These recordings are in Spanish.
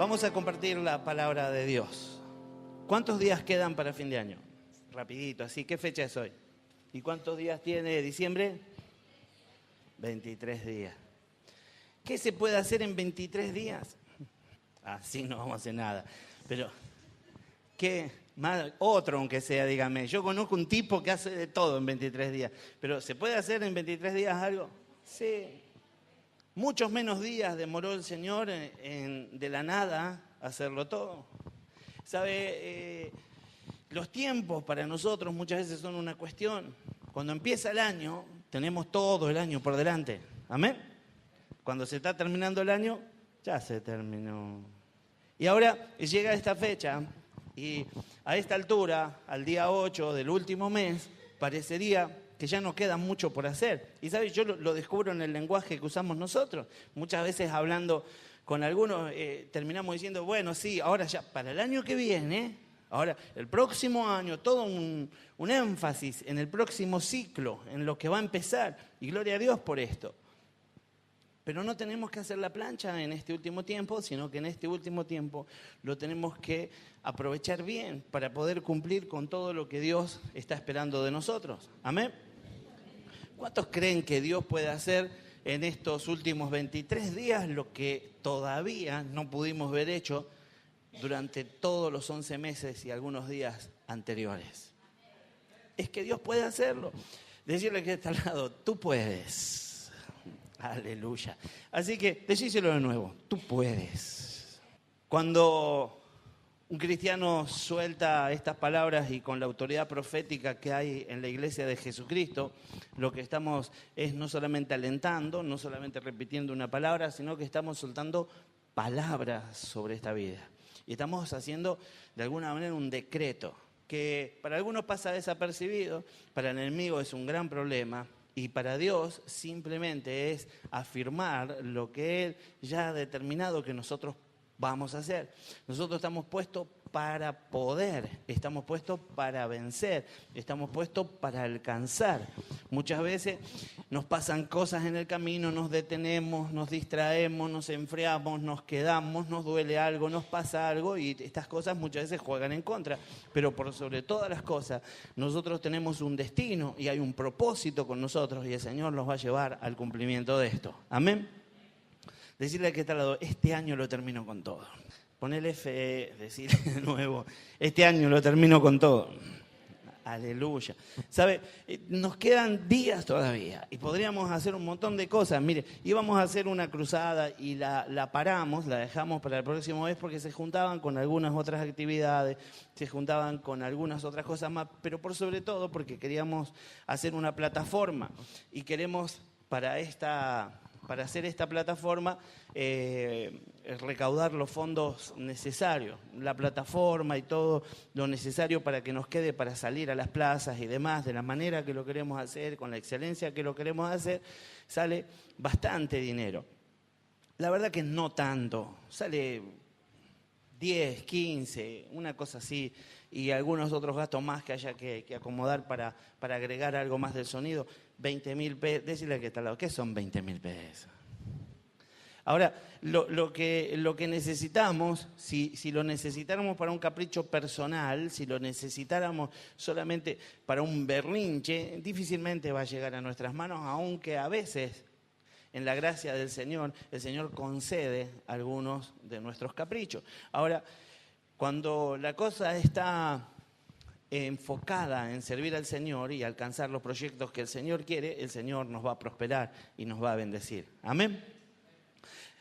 Vamos a compartir la palabra de Dios. ¿Cuántos días quedan para fin de año? Rapidito, así. ¿Qué fecha es hoy? ¿Y cuántos días tiene diciembre? 23 días. ¿Qué se puede hacer en 23 días? Así no vamos a hacer nada. Pero, ¿qué? Más, otro aunque sea, dígame. Yo conozco un tipo que hace de todo en 23 días. Pero, ¿se puede hacer en 23 días algo? Sí. Muchos menos días demoró el Señor de la nada hacerlo todo. ¿Sabe? Los tiempos para nosotros muchas veces son una cuestión. Cuando empieza el año, tenemos todo el año por delante. ¿Amén? Cuando se está terminando el año, ya se terminó. Y ahora llega esta fecha y a esta altura, al día 8 del último mes, parecería que ya no queda mucho por hacer. Y ¿sabes? Yo lo descubro en el lenguaje que usamos nosotros. Muchas veces hablando con algunos terminamos diciendo, bueno, sí, ahora ya para el año que viene, ahora el próximo año, todo un énfasis en el próximo ciclo, en lo que va a empezar. Y gloria a Dios por esto. Pero no tenemos que hacer la plancha en este último tiempo, sino que en este último tiempo lo tenemos que aprovechar bien para poder cumplir con todo lo que Dios está esperando de nosotros. ¿Amén? ¿Cuántos creen que Dios puede hacer en estos últimos 23 días lo que todavía no pudimos ver hecho durante todos los 11 meses y algunos días anteriores? Es que Dios puede hacerlo. Decirle que está al lado, tú puedes. Aleluya. Así que decíselo de nuevo, tú puedes. Cuando un cristiano suelta estas palabras y con la autoridad profética que hay en la iglesia de Jesucristo, lo que estamos es no solamente alentando, no solamente repitiendo una palabra, sino que estamos soltando palabras sobre esta vida. Y estamos haciendo de alguna manera un decreto que para algunos pasa desapercibido, para el enemigo es un gran problema. Y para Dios simplemente es afirmar lo que Él ya ha determinado que nosotros vamos a hacer. Nosotros estamos puestos para poder, estamos puestos para vencer, estamos puestos para alcanzar. Muchas veces nos pasan cosas en el camino, nos detenemos, nos distraemos, nos enfriamos, nos quedamos, nos duele algo, nos pasa algo y estas cosas muchas veces juegan en contra. Pero por sobre todas las cosas, nosotros tenemos un destino y hay un propósito con nosotros y el Señor nos va a llevar al cumplimiento de esto. Amén. Decirle que está al lado, este año lo termino con todo. Ponele fe, decirle de nuevo, este año lo termino con todo. Aleluya. ¿Sabe? Nos quedan días todavía y podríamos hacer un montón de cosas. Mire, íbamos a hacer una cruzada y la paramos, la dejamos para el próximo mes porque se juntaban con algunas otras actividades, se juntaban con algunas otras cosas más, pero por sobre todo porque queríamos hacer una plataforma y queremos para hacer esta plataforma, recaudar los fondos necesarios, la plataforma y todo lo necesario para que nos quede para salir a las plazas y demás, de la manera que lo queremos hacer, con la excelencia que lo queremos hacer, sale bastante dinero. La verdad que no tanto, sale 10, 15, una cosa así, y algunos otros gastos más que haya que acomodar para agregar algo más del sonido. 20.000 pesos, decirle que está al lado, ¿qué son 20.000 pesos? Ahora, lo que necesitamos, si lo necesitáramos para un capricho personal, si lo necesitáramos solamente para un berrinche, difícilmente va a llegar a nuestras manos, aunque a veces, en la gracia del Señor, el Señor concede algunos de nuestros caprichos. Ahora, cuando la cosa está enfocada en servir al Señor y alcanzar los proyectos que el Señor quiere, el Señor nos va a prosperar y nos va a bendecir. Amén.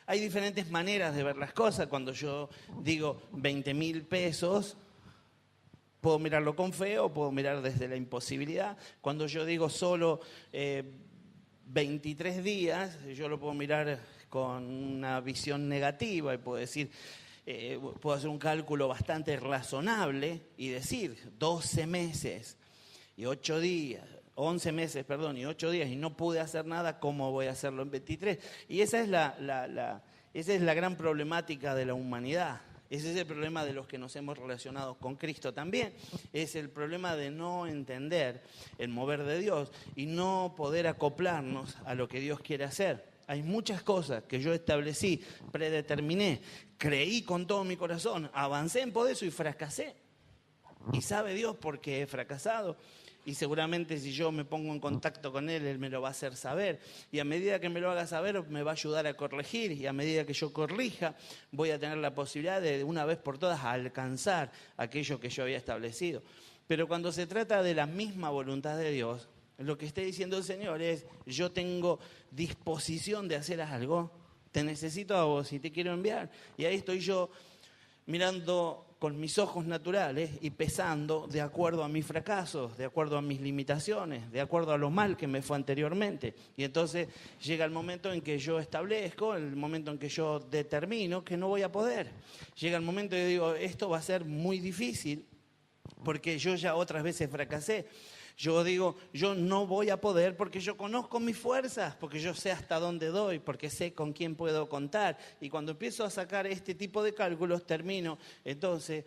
Hay diferentes maneras de ver las cosas. Cuando yo digo 20.000 pesos, puedo mirarlo con fe o puedo mirar desde la imposibilidad. Cuando yo digo solo 23 días, yo lo puedo mirar con una visión negativa y puedo decir, puedo hacer un cálculo bastante razonable y decir 12 meses y 8 días, 11 meses, perdón, y 8 días y no pude hacer nada, ¿cómo voy a hacerlo en 23? Y esa es la gran problemática de la humanidad. Ese es el problema de los que nos hemos relacionado con Cristo también. Es el problema de no entender el mover de Dios y no poder acoplarnos a lo que Dios quiere hacer. Hay muchas cosas que yo establecí, predeterminé, creí con todo mi corazón, avancé en por eso y fracasé. Y sabe Dios por qué he fracasado. Y seguramente si yo me pongo en contacto con Él, Él me lo va a hacer saber. Y a medida que me lo haga saber, me va a ayudar a corregir. Y a medida que yo corrija, voy a tener la posibilidad de una vez por todas alcanzar aquello que yo había establecido. Pero cuando se trata de la misma voluntad de Dios, lo que está diciendo el Señor es, yo tengo disposición de hacer algo, te necesito a vos y te quiero enviar. Y ahí estoy yo mirando con mis ojos naturales y pesando de acuerdo a mis fracasos, de acuerdo a mis limitaciones, de acuerdo a lo mal que me fue anteriormente. Y entonces llega el momento en que yo establezco, el momento en que yo determino que no voy a poder. Llega el momento en que digo, esto va a ser muy difícil porque yo ya otras veces fracasé. Yo digo, yo no voy a poder porque yo conozco mis fuerzas, porque yo sé hasta dónde doy, porque sé con quién puedo contar. Y cuando empiezo a sacar este tipo de cálculos, termino entonces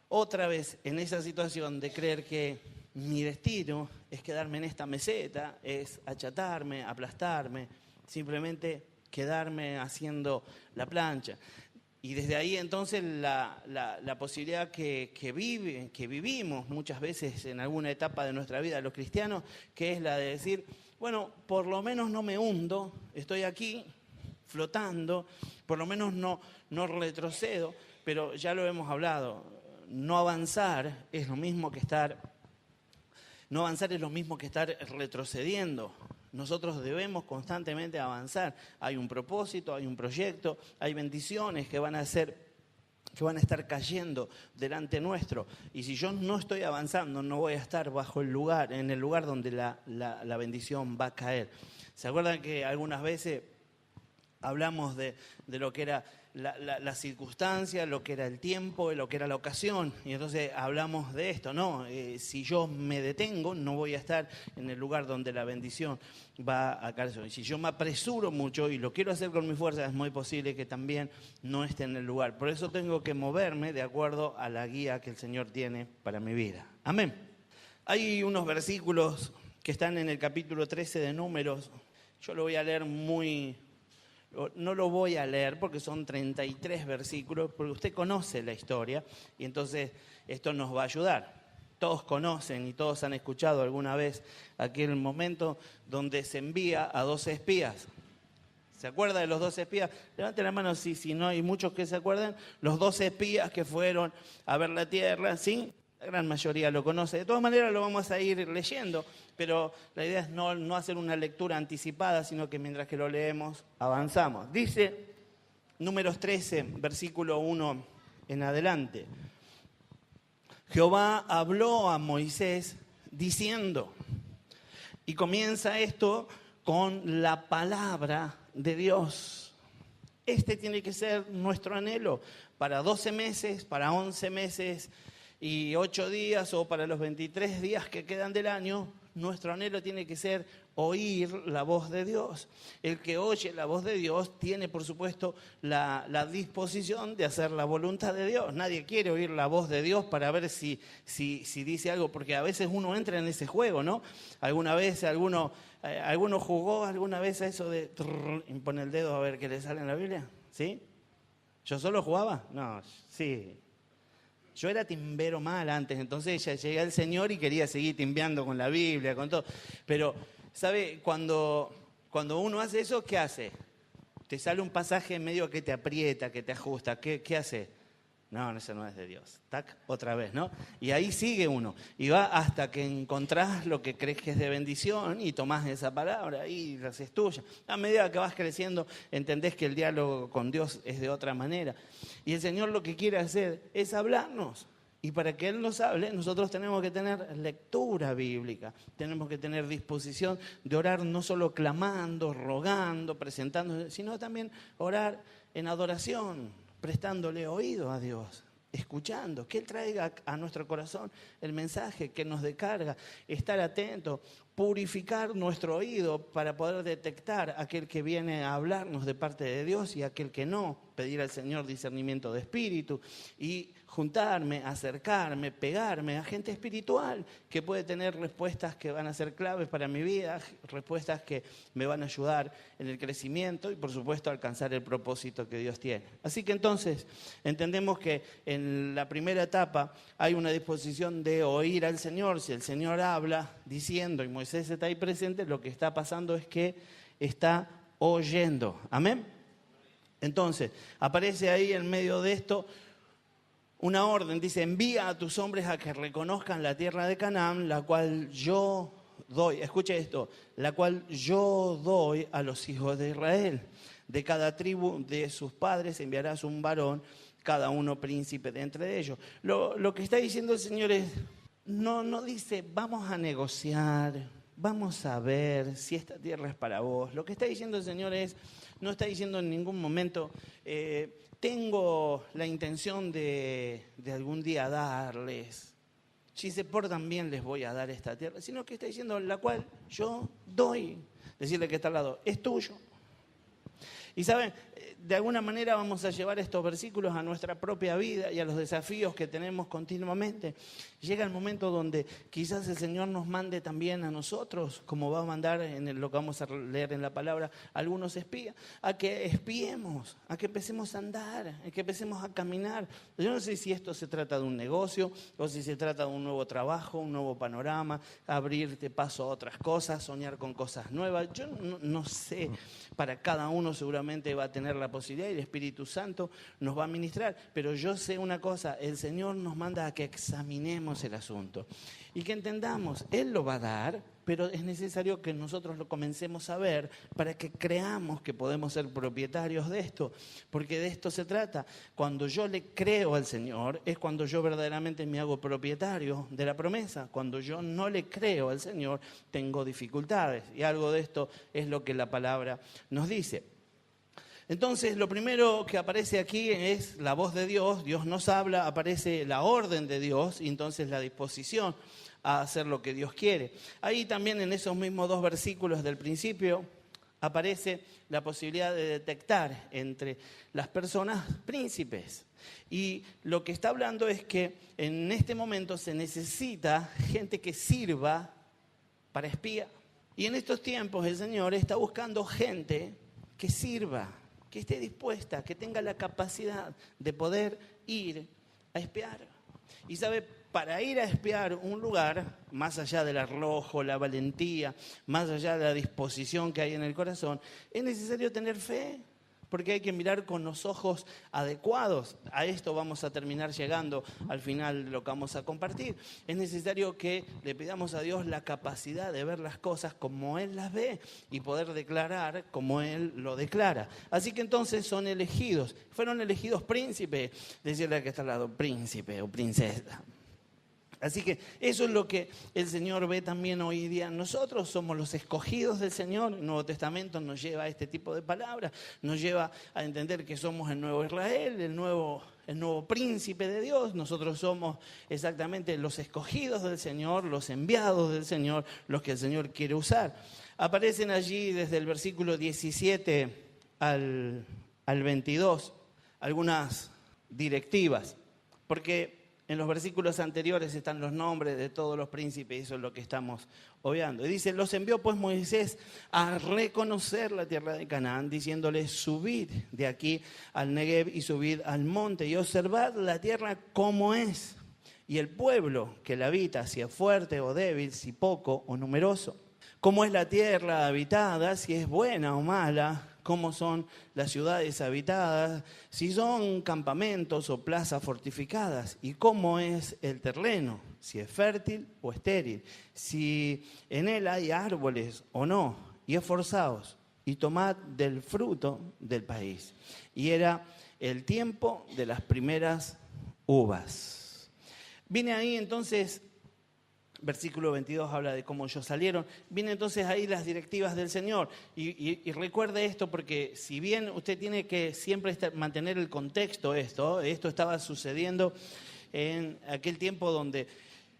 otra vez en esa situación de creer que mi destino es quedarme en esta meseta, es achatarme, aplastarme, simplemente quedarme haciendo la plancha. Y desde ahí entonces la posibilidad que vivimos muchas veces en alguna etapa de nuestra vida los cristianos, que es la de decir, bueno, por lo menos no me hundo, estoy aquí flotando, por lo menos no retrocedo, pero ya lo hemos hablado, no avanzar es lo mismo que estar retrocediendo. Nosotros debemos constantemente avanzar. Hay un propósito, hay un proyecto, hay bendiciones que van a estar cayendo delante nuestro. Y si yo no estoy avanzando, no voy a estar en el lugar donde la bendición va a caer. ¿Se acuerdan que algunas veces hablamos de lo que era la circunstancia, lo que era el tiempo, lo que era la ocasión? Y entonces hablamos de esto, ¿no? Si yo me detengo, no voy a estar en el lugar donde la bendición va a caer. Y si yo me apresuro mucho y lo quiero hacer con mi fuerza, es muy posible que también no esté en el lugar. Por eso tengo que moverme de acuerdo a la guía que el Señor tiene para mi vida. Amén. Hay unos versículos que están en el capítulo 13 de Números. Yo lo voy a leer no lo voy a leer porque son 33 versículos, porque usted conoce la historia y entonces esto nos va a ayudar. Todos conocen y todos han escuchado alguna vez aquel momento donde se envía a 12 espías. ¿Se acuerda de los 12 espías? Levanten la mano si no hay muchos que se acuerdan. Los 12 espías que fueron a ver la tierra, ¿sí? La gran mayoría lo conoce. De todas maneras lo vamos a ir leyendo, pero la idea es no hacer una lectura anticipada, sino que mientras que lo leemos, avanzamos. Dice Números 13, versículo 1 en adelante. Jehová habló a Moisés diciendo, y comienza esto con la palabra de Dios. Este tiene que ser nuestro anhelo para 12 meses, para 11 meses, y 8 días o para los 23 días que quedan del año, nuestro anhelo tiene que ser oír la voz de Dios. El que oye la voz de Dios tiene, por supuesto, la disposición de hacer la voluntad de Dios. Nadie quiere oír la voz de Dios para ver si dice algo, porque a veces uno entra en ese juego, ¿no? Alguna vez alguno jugó alguna vez a eso de y pone el dedo a ver qué le sale en la Biblia, ¿sí? ¿Yo solo jugaba? No, sí. Yo era timbero mal antes, entonces ya llegué al Señor y quería seguir timbeando con la Biblia, con todo. Pero, ¿sabe? Cuando uno hace eso, ¿qué hace? Te sale un pasaje medio que te aprieta, que te ajusta. ¿Qué hace? No, eso no es de Dios. Tac, otra vez, ¿no? Y ahí sigue uno. Y va hasta que encontrás lo que crees que es de bendición y tomás esa palabra y la haces tuya. A medida que vas creciendo, entendés que el diálogo con Dios es de otra manera. Y el Señor lo que quiere hacer es hablarnos. Y para que Él nos hable, nosotros tenemos que tener lectura bíblica. Tenemos que tener disposición de orar no solo clamando, rogando, presentando, sino también orar en adoración, prestándole oído a Dios, escuchando, que Él traiga a nuestro corazón el mensaje que nos descarga, estar atento, purificar nuestro oído para poder detectar aquel que viene a hablarnos de parte de Dios y aquel que no. pedir al Señor discernimiento de espíritu y juntarme, acercarme, pegarme a gente espiritual que puede tener respuestas que van a ser claves para mi vida, respuestas que me van a ayudar en el crecimiento y por supuesto alcanzar el propósito que Dios tiene. Así que entonces entendemos que en la primera etapa hay una disposición de oír al Señor. Si el Señor habla diciendo y Moisés está ahí presente, lo que está pasando es que está oyendo. Amén. Entonces aparece ahí en medio de esto una orden, dice: envía a tus hombres a que reconozcan la tierra de Canaán, la cual yo doy, escuche esto, la cual yo doy a los hijos de Israel. De cada tribu de sus padres enviarás un varón, cada uno príncipe de entre ellos. Lo que está diciendo el Señor es, no dice vamos a negociar, vamos a ver si esta tierra es para vos. Lo que está diciendo el Señor es, no está diciendo en ningún momento, tengo la intención de algún día darles, si se portan bien les voy a dar esta tierra, sino que está diciendo la cual yo doy. Decirle que está al lado, es tuyo. Y saben, de alguna manera vamos a llevar estos versículos a nuestra propia vida y a los desafíos que tenemos continuamente. Llega el momento donde quizás el Señor nos mande también a nosotros, como va a mandar en lo que vamos a leer en la palabra, a algunos espías, a que espiemos, a que empecemos a andar, a que empecemos a caminar. Yo no sé si esto se trata de un negocio o si se trata de un nuevo trabajo, un nuevo panorama, abrirte paso a otras cosas, soñar con cosas nuevas. Yo no sé, para cada uno seguramente va a tener la posibilidad y el Espíritu Santo nos va a ministrar. Pero yo sé una cosa, el Señor nos manda a que examinemos el asunto y que entendamos, Él lo va a dar, pero es necesario que nosotros lo comencemos a ver para que creamos que podemos ser propietarios de esto, porque de esto se trata. Cuando yo le creo al Señor es cuando yo verdaderamente me hago propietario de la promesa. Cuando yo no le creo al Señor tengo dificultades, y algo de esto es lo que la palabra nos dice. Entonces, lo primero que aparece aquí es la voz de Dios. Dios nos habla, aparece la orden de Dios y entonces la disposición a hacer lo que Dios quiere. Ahí también en esos mismos 2 versículos del principio aparece la posibilidad de detectar entre las personas príncipes. Y lo que está hablando es que en este momento se necesita gente que sirva para espía. Y en estos tiempos el Señor está buscando gente que sirva, que esté dispuesta, que tenga la capacidad de poder ir a espiar. Y sabe, para ir a espiar un lugar, más allá del arrojo, la valentía, más allá de la disposición que hay en el corazón, es necesario tener fe, porque hay que mirar con los ojos adecuados. A esto vamos a terminar llegando al final de lo que vamos a compartir. Es necesario que le pidamos a Dios la capacidad de ver las cosas como Él las ve y poder declarar como Él lo declara. Así que entonces son elegidos, fueron elegidos príncipes, decirle que está al lado, príncipe o princesa. Así que eso es lo que el Señor ve también hoy día. Nosotros somos los escogidos del Señor. El Nuevo Testamento nos lleva a este tipo de palabras, nos lleva a entender que somos el nuevo Israel, el nuevo príncipe de Dios. Nosotros somos exactamente los escogidos del Señor, los enviados del Señor, los que el Señor quiere usar. Aparecen allí desde el versículo 17 al 22 algunas directivas, porque en los versículos anteriores están los nombres de todos los príncipes, y eso es lo que estamos obviando. Y dice, los envió pues Moisés a reconocer la tierra de Canaán, diciéndoles, subid de aquí al Negev y subid al monte y observad la tierra como es, y el pueblo que la habita, si es fuerte o débil, si poco o numeroso. Cómo es la tierra habitada, si es buena o mala, cómo son las ciudades habitadas, si son campamentos o plazas fortificadas, y cómo es el terreno, si es fértil o estéril, si en él hay árboles o no, y esforzaos, y tomad del fruto del país. Y era el tiempo de las primeras uvas. Viene ahí entonces, versículo 22 habla de cómo ellos salieron. Vienen entonces ahí las directivas del Señor. Y recuerde esto, porque si bien usted tiene que siempre mantener el contexto, esto estaba sucediendo en aquel tiempo donde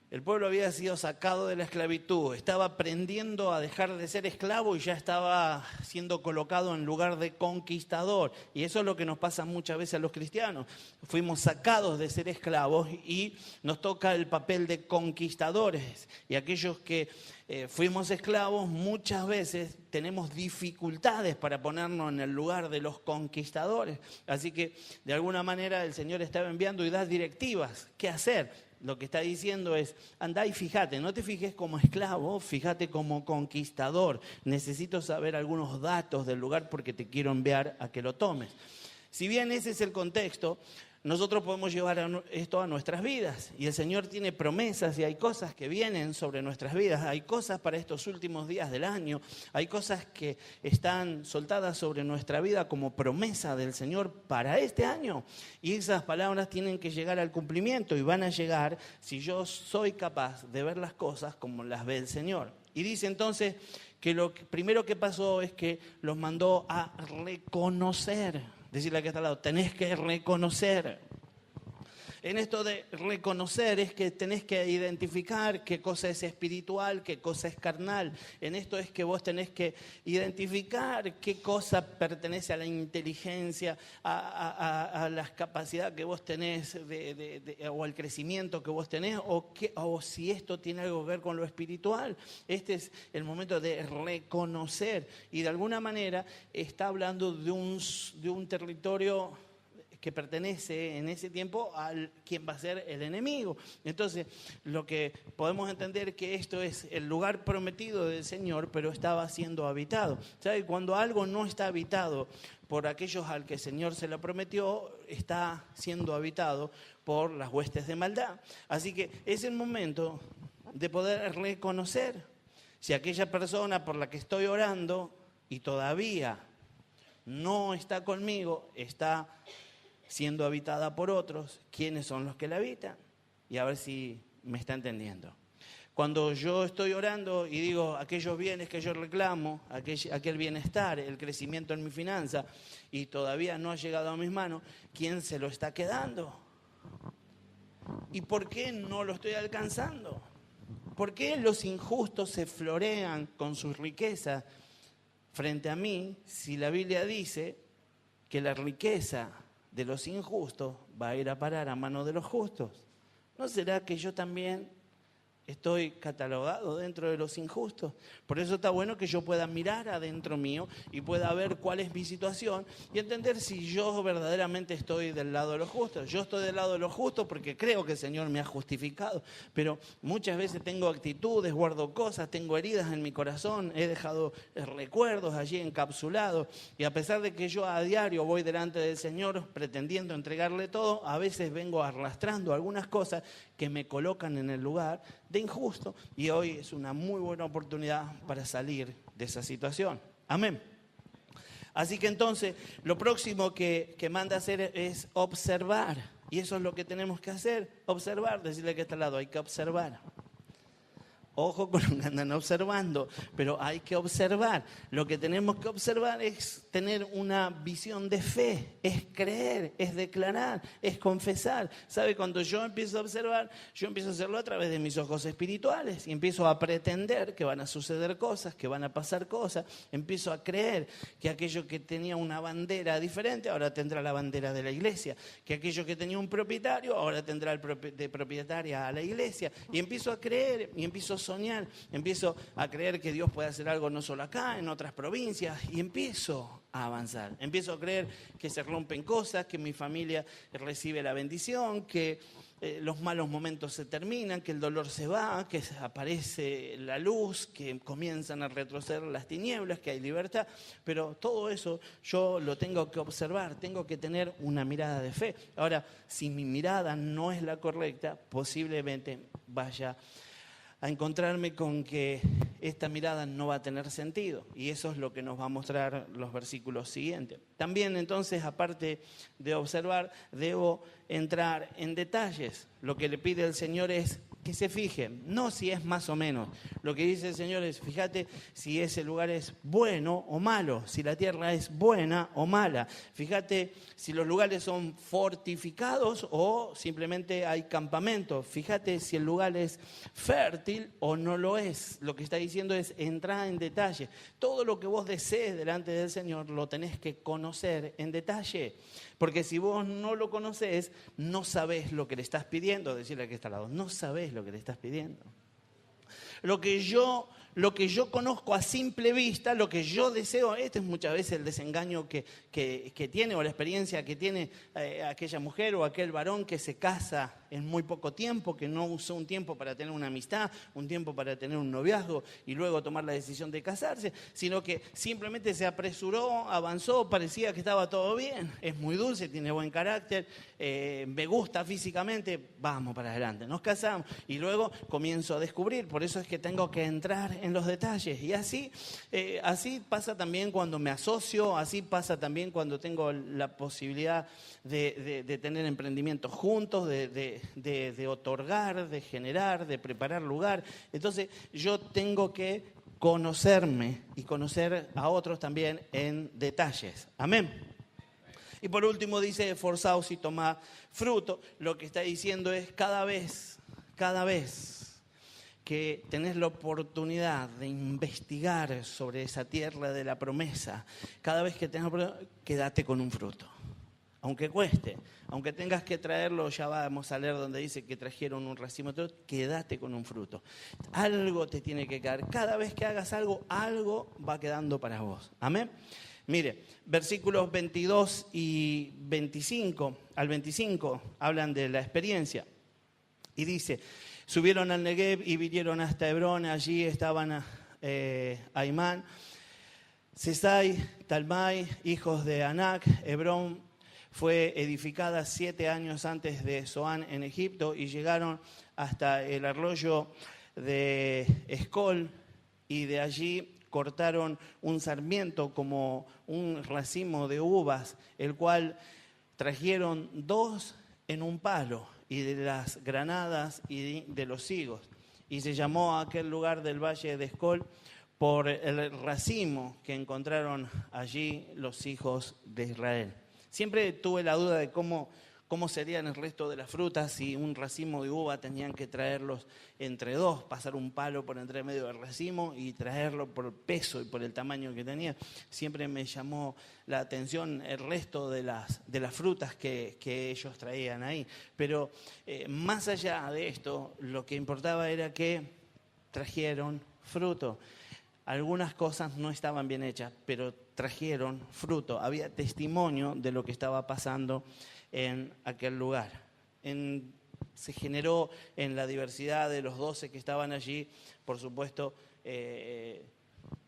El pueblo había sido sacado de la esclavitud, estaba aprendiendo a dejar de ser esclavo y ya estaba siendo colocado en lugar de conquistador. Y eso es lo que nos pasa muchas veces a los cristianos. Fuimos sacados de ser esclavos y nos toca el papel de conquistadores. Y aquellos que fuimos esclavos muchas veces tenemos dificultades para ponernos en el lugar de los conquistadores. Así que de alguna manera el Señor estaba enviando y da directivas. ¿Qué hacer? Lo que está diciendo es, andá y fíjate, no te fijes como esclavo, fíjate como conquistador. Necesito saber algunos datos del lugar porque te quiero enviar a que lo tomes. Si bien ese es el contexto, nosotros podemos llevar esto a nuestras vidas. Y el Señor tiene promesas y hay cosas que vienen sobre nuestras vidas. Hay cosas para estos últimos días del año. Hay cosas que están soltadas sobre nuestra vida como promesa del Señor para este año. Y esas palabras tienen que llegar al cumplimiento y van a llegar si yo soy capaz de ver las cosas como las ve el Señor. Y dice entonces que lo primero que pasó es que los mandó a reconocer. Decirle que está al lado, tenés que reconocer. En esto de reconocer es que tenés que identificar qué cosa es espiritual, qué cosa es carnal. En esto es que vos tenés que identificar qué cosa pertenece a la inteligencia, a la capacidad que vos tenés o al crecimiento que vos tenés, o si esto tiene algo que ver con lo espiritual. Este es el momento de reconocer y de alguna manera está hablando de un territorio que pertenece en ese tiempo a quien va a ser el enemigo. Entonces, lo que podemos entender que esto es el lugar prometido del Señor, pero estaba siendo habitado. ¿Sabe? Cuando algo no está habitado por aquellos al que el Señor se lo prometió, está siendo habitado por las huestes de maldad. Así que es el momento de poder reconocer si aquella persona por la que estoy orando y todavía no está conmigo, está siendo habitada por otros, ¿quiénes son los que la habitan? Y a ver si me está entendiendo. Cuando yo estoy orando y digo aquellos bienes que yo reclamo, aquel bienestar, el crecimiento en mi finanza, y todavía no ha llegado a mis manos, ¿quién se lo está quedando? ¿Y por qué no lo estoy alcanzando? ¿Por qué los injustos se florean con sus riquezas frente a mí si la Biblia dice que la riqueza de los injustos va a ir a parar a manos de los justos? ¿No será que yo también estoy catalogado dentro de los injustos? Por eso está bueno que yo pueda mirar adentro mío y pueda ver cuál es mi situación y entender si yo verdaderamente estoy del lado de los justos. Yo estoy del lado de los justos porque creo que el Señor me ha justificado, pero muchas veces tengo actitudes, guardo cosas, tengo heridas en mi corazón, he dejado recuerdos allí encapsulados y a pesar de que yo a diario voy delante del Señor pretendiendo entregarle todo, a veces vengo arrastrando algunas cosas que me colocan en el lugar de injusto y hoy es una muy buena oportunidad para salir de esa situación. Amén. Así que entonces lo próximo que manda hacer es observar y eso es lo que tenemos que hacer, observar, decirle que está al lado, hay que observar. Ojo con lo que andan observando, pero hay que observar. Lo que tenemos que observar es tener una visión de fe, es creer, es declarar, es confesar. ¿Sabe? Cuando yo empiezo a observar, yo empiezo a hacerlo a través de mis ojos espirituales y empiezo a pretender que van a suceder cosas, que van a pasar cosas. Empiezo a creer que aquello que tenía una bandera diferente, ahora tendrá la bandera de la iglesia. Que aquello que tenía un propietario, ahora tendrá de propietaria a la iglesia. Y empiezo a creer y empiezo a soñar, empiezo a creer que Dios puede hacer algo no solo acá, en otras provincias, y empiezo a avanzar. Empiezo a creer que se rompen cosas, que mi familia recibe la bendición, que los malos momentos se terminan, que el dolor se va, que aparece la luz, que comienzan a retroceder las tinieblas, que hay libertad, pero todo eso yo lo tengo que observar, tengo que tener una mirada de fe. Ahora, si mi mirada no es la correcta, posiblemente vaya a encontrarme con que esta mirada no va a tener sentido. Y eso es lo que nos va a mostrar los versículos siguientes. También entonces, aparte de observar, debo entrar en detalles. Lo que le pide el Señor es que se fije, no si es más o menos. Lo que dice el Señor es, fíjate si ese lugar es bueno o malo, si la tierra es buena o mala. Fíjate si los lugares son fortificados o simplemente hay campamentos. Fíjate si el lugar es fértil o no lo es. Lo que está diciendo es entrar en detalle. Todo lo que vos desees delante del Señor lo tenés que conocer en detalle. Porque si vos no lo conocés, no sabés lo que le estás pidiendo. Decirle al que está al lado, no sabés lo que le estás pidiendo. Lo que yo conozco a simple vista, lo que yo deseo, este es muchas veces el desengaño que tiene o la experiencia que tiene aquella mujer o aquel varón que se casa en muy poco tiempo, que no usó un tiempo para tener una amistad, un tiempo para tener un noviazgo y luego tomar la decisión de casarse, sino que simplemente se apresuró, avanzó, parecía que estaba todo bien, es muy dulce, tiene buen carácter, me gusta físicamente, vamos para adelante, nos casamos y luego comienzo a descubrir, por eso es que tengo que entrar en los detalles y así pasa también cuando me asocio, así pasa también cuando tengo la posibilidad de tener emprendimientos juntos, de otorgar, de generar, de preparar lugar. Entonces yo tengo que conocerme y conocer a otros también en detalles. Amén. Y por último dice, esforzaos y tomad fruto. Lo que está diciendo es cada vez que tenés la oportunidad de investigar sobre esa tierra de la promesa, cada vez que tenés la oportunidad, quédate con un fruto. Aunque cueste, aunque tengas que traerlo, ya vamos a leer donde dice que trajeron un racimo, quédate con un fruto. Algo te tiene que quedar. Cada vez que hagas algo, algo va quedando para vos. Amén. Mire, versículos 22 y 25 al 25 hablan de la experiencia. Y dice, subieron al Negev y vinieron hasta Hebrón, allí estaban Aimán, Sesai, Talmai, hijos de Anac. Hebrón fue edificada 7 años antes de Zoán en Egipto y llegaron hasta el arroyo de Escol y de allí cortaron un sarmiento como un racimo de uvas, el cual trajeron 2 en un palo y de las granadas y de los higos. Y se llamó a aquel lugar del valle de Escol por el racimo que encontraron allí los hijos de Israel. Siempre tuve la duda de cómo serían el resto de las frutas, si un racimo de uva tenían que traerlos entre 2, pasar un palo por entre medio del racimo y traerlo por el peso y por el tamaño que tenía. Siempre me llamó la atención el resto de las frutas que ellos traían ahí. Pero más allá de esto, lo que importaba era que trajeron fruto. Algunas cosas no estaban bien hechas, pero trajeron fruto. Había testimonio de lo que estaba pasando en aquel lugar. Se generó en la diversidad de los 12 que estaban allí, por supuesto,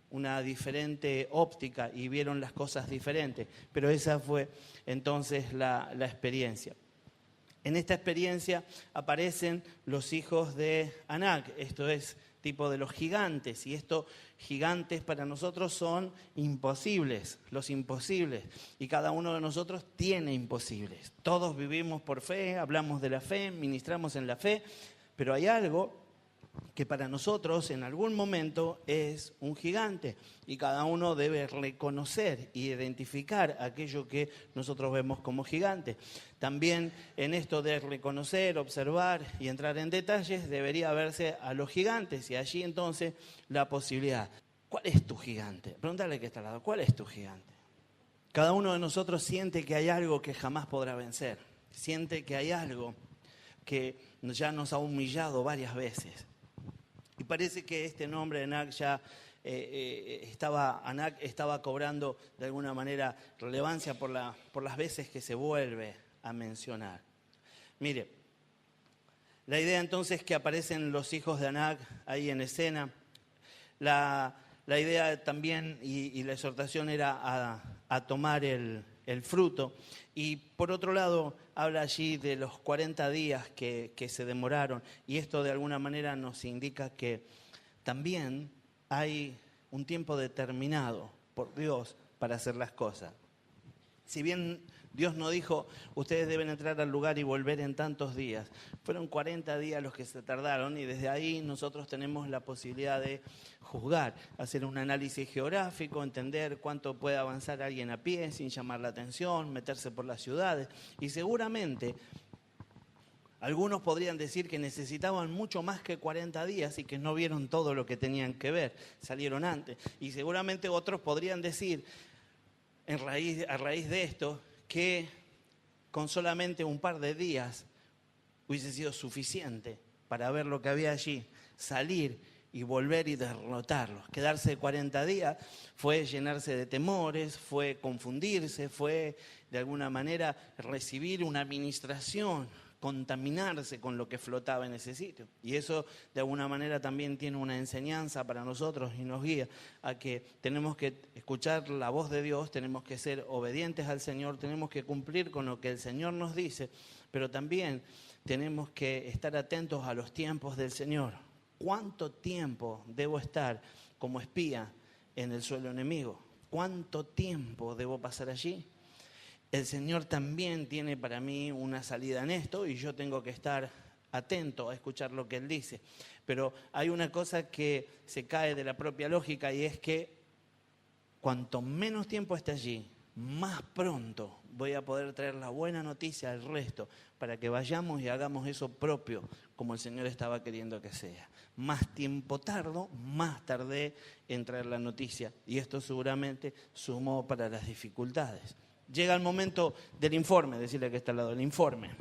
una diferente óptica y vieron las cosas diferentes. Pero esa fue entonces la experiencia. En esta experiencia aparecen los hijos de Anac, esto es tipo de los gigantes, y estos gigantes para nosotros son imposibles, los imposibles, y cada uno de nosotros tiene imposibles. Todos vivimos por fe, hablamos de la fe, ministramos en la fe, pero hay algo que para nosotros en algún momento es un gigante y cada uno debe reconocer y identificar aquello que nosotros vemos como gigante. También en esto de reconocer, observar y entrar en detalles debería verse a los gigantes y allí entonces la posibilidad. ¿Cuál es tu gigante? Pregúntale que está al lado, ¿cuál es tu gigante? Cada uno de nosotros siente que hay algo que jamás podrá vencer, siente que hay algo que ya nos ha humillado varias veces. Y parece que este nombre, Anac, ya estaba cobrando de alguna manera relevancia por las veces que se vuelve a mencionar. Mire, la idea entonces que aparecen los hijos de Anac ahí en escena, la idea también y la exhortación era a tomar el fruto. Y por otro lado, habla allí de los 40 días que se demoraron. Y esto de alguna manera nos indica que también hay un tiempo determinado por Dios para hacer las cosas. Si bien Dios no dijo, ustedes deben entrar al lugar y volver en tantos días, fueron 40 días los que se tardaron y desde ahí nosotros tenemos la posibilidad de juzgar, hacer un análisis geográfico, entender cuánto puede avanzar alguien a pie sin llamar la atención, meterse por las ciudades y seguramente algunos podrían decir que necesitaban mucho más que 40 días y que no vieron todo lo que tenían que ver, salieron antes. Y seguramente otros podrían decir, a raíz de esto, que con solamente un par de días hubiese sido suficiente para ver lo que había allí, salir y volver y derrotarlos. Quedarse 40 días fue llenarse de temores, fue confundirse, fue de alguna manera recibir una administración, contaminarse con lo que flotaba en ese sitio. Y eso de alguna manera también tiene una enseñanza para nosotros y nos guía a que tenemos que escuchar la voz de Dios, tenemos que ser obedientes al Señor, tenemos que cumplir con lo que el Señor nos dice, pero también tenemos que estar atentos a los tiempos del Señor. ¿Cuánto tiempo debo estar como espía en el suelo enemigo? ¿Cuánto tiempo debo pasar allí? El Señor también tiene para mí una salida en esto y yo tengo que estar atento a escuchar lo que Él dice. Pero hay una cosa que se cae de la propia lógica y es que cuanto menos tiempo esté allí, más pronto voy a poder traer la buena noticia al resto para que vayamos y hagamos eso propio como el Señor estaba queriendo que sea. Más tiempo tardo, más tardé en traer la noticia y esto seguramente sumó para las dificultades. Llega el momento del informe, decirle que está al lado del informe.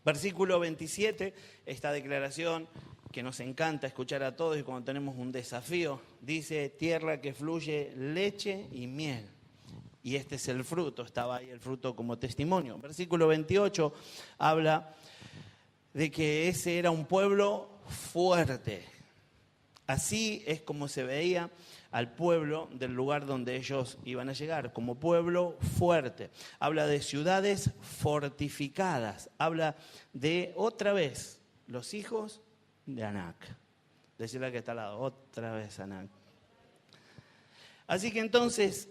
Versículo 27, esta declaración que nos encanta escuchar a todos y cuando tenemos un desafío, dice, tierra que fluye leche y miel. Y este es el fruto, estaba ahí el fruto como testimonio. Versículo 28 habla de que ese era un pueblo fuerte. Así es como se veía al pueblo del lugar donde ellos iban a llegar, como pueblo fuerte. Habla de ciudades fortificadas, habla de, otra vez, los hijos de Anac. Decirle que está al lado, otra vez Anac. Así que entonces,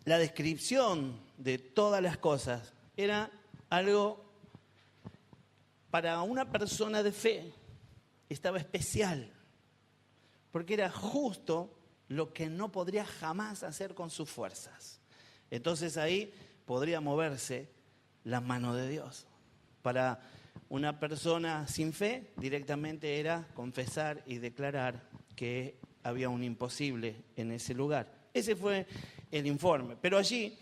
la descripción de todas las cosas era algo para una persona de fe, estaba especial, porque era justo lo que no podría jamás hacer con sus fuerzas. Entonces ahí podría moverse la mano de Dios. Para una persona sin fe, directamente era confesar y declarar que había un imposible en ese lugar. Ese fue el informe. Pero allí,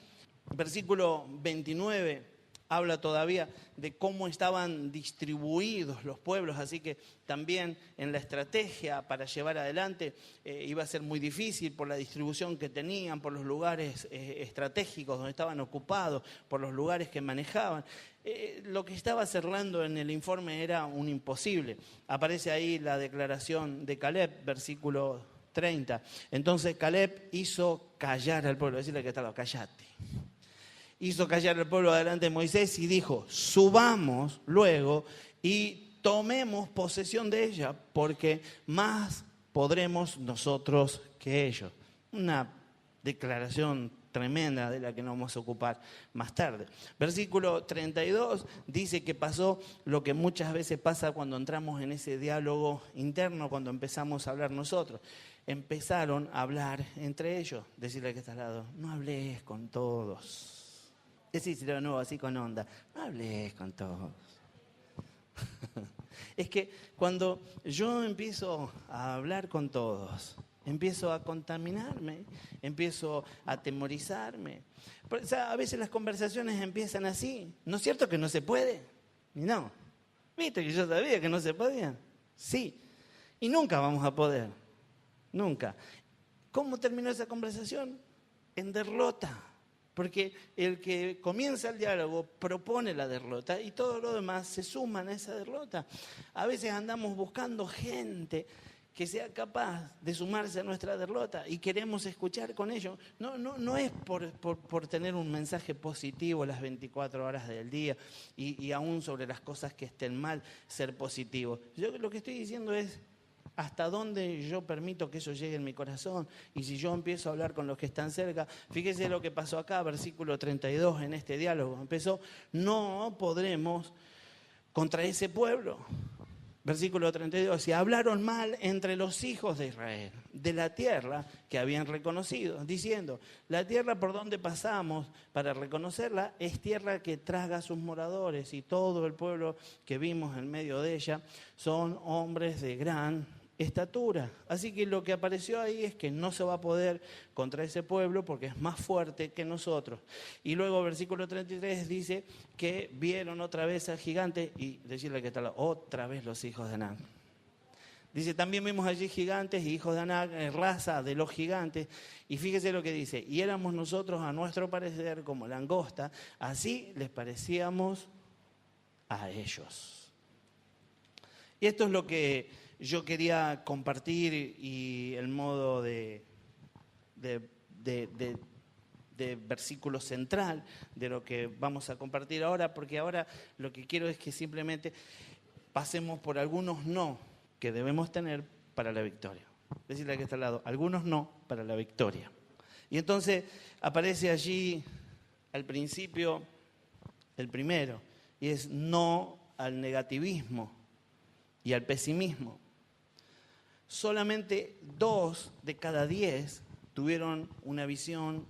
versículo 29, habla todavía de cómo estaban distribuidos los pueblos, así que también en la estrategia para llevar adelante iba a ser muy difícil por la distribución que tenían, por los lugares estratégicos donde estaban ocupados, por los lugares que manejaban. Lo que estaba cerrando en el informe era un imposible. Aparece ahí la declaración de Caleb, versículo 30. Entonces Caleb hizo callar al pueblo, decirle que está lo, callate. Hizo callar al pueblo delante de Moisés y dijo, subamos luego y tomemos posesión de ella, porque más podremos nosotros que ellos. Una declaración tremenda de la que nos vamos a ocupar más tarde. Versículo 32 dice que pasó lo que muchas veces pasa cuando entramos en ese diálogo interno, cuando empezamos a hablar nosotros. Empezaron a hablar entre ellos, decirle que está al lado, no hables con todos. Decíselo de nuevo así con onda, no hables con todos. Es que cuando yo empiezo a hablar con todos, empiezo a contaminarme, empiezo a atemorizarme. O sea, a veces las conversaciones empiezan así. ¿No es cierto que no se puede? No. ¿Viste que yo sabía que no se podía? Sí. Y nunca vamos a poder. Nunca. ¿Cómo terminó esa conversación? En derrota. Porque el que comienza el diálogo propone la derrota y todo lo demás se suman a esa derrota. A veces andamos buscando gente que sea capaz de sumarse a nuestra derrota y queremos escuchar con ellos. No es por tener un mensaje positivo las 24 horas del día y aún sobre las cosas que estén mal, ser positivo. Yo lo que estoy diciendo es ¿Hasta dónde yo permito que eso llegue en mi corazón? Y si yo empiezo a hablar con los que están cerca, fíjese lo que pasó acá, versículo 32 en este diálogo. Empezó, no podremos contra ese pueblo. Versículo 32, y hablaron mal entre los hijos de Israel, de la tierra que habían reconocido, diciendo, la tierra por donde pasamos para reconocerla es tierra que traga a sus moradores, y todo el pueblo que vimos en medio de ella son hombres de gran estatura. Así que lo que apareció ahí es que no se va a poder contra ese pueblo porque es más fuerte que nosotros. Y luego versículo 33 dice que vieron otra vez al gigante y decirle que está otra vez los hijos de Anac. Dice, también vimos allí gigantes y hijos de Anac, raza de los gigantes. Y fíjese lo que dice, y éramos nosotros a nuestro parecer como langosta, así les parecíamos a ellos. Y esto es lo que yo quería compartir y el modo de versículo central de lo que vamos a compartir ahora, porque ahora lo que quiero es que simplemente pasemos por algunos no que debemos tener para la victoria. Decirle que está al lado, algunos no para la victoria. Y entonces aparece allí al principio el primero, y es no al negativismo y al pesimismo. Solamente 2 de cada 10 tuvieron una visión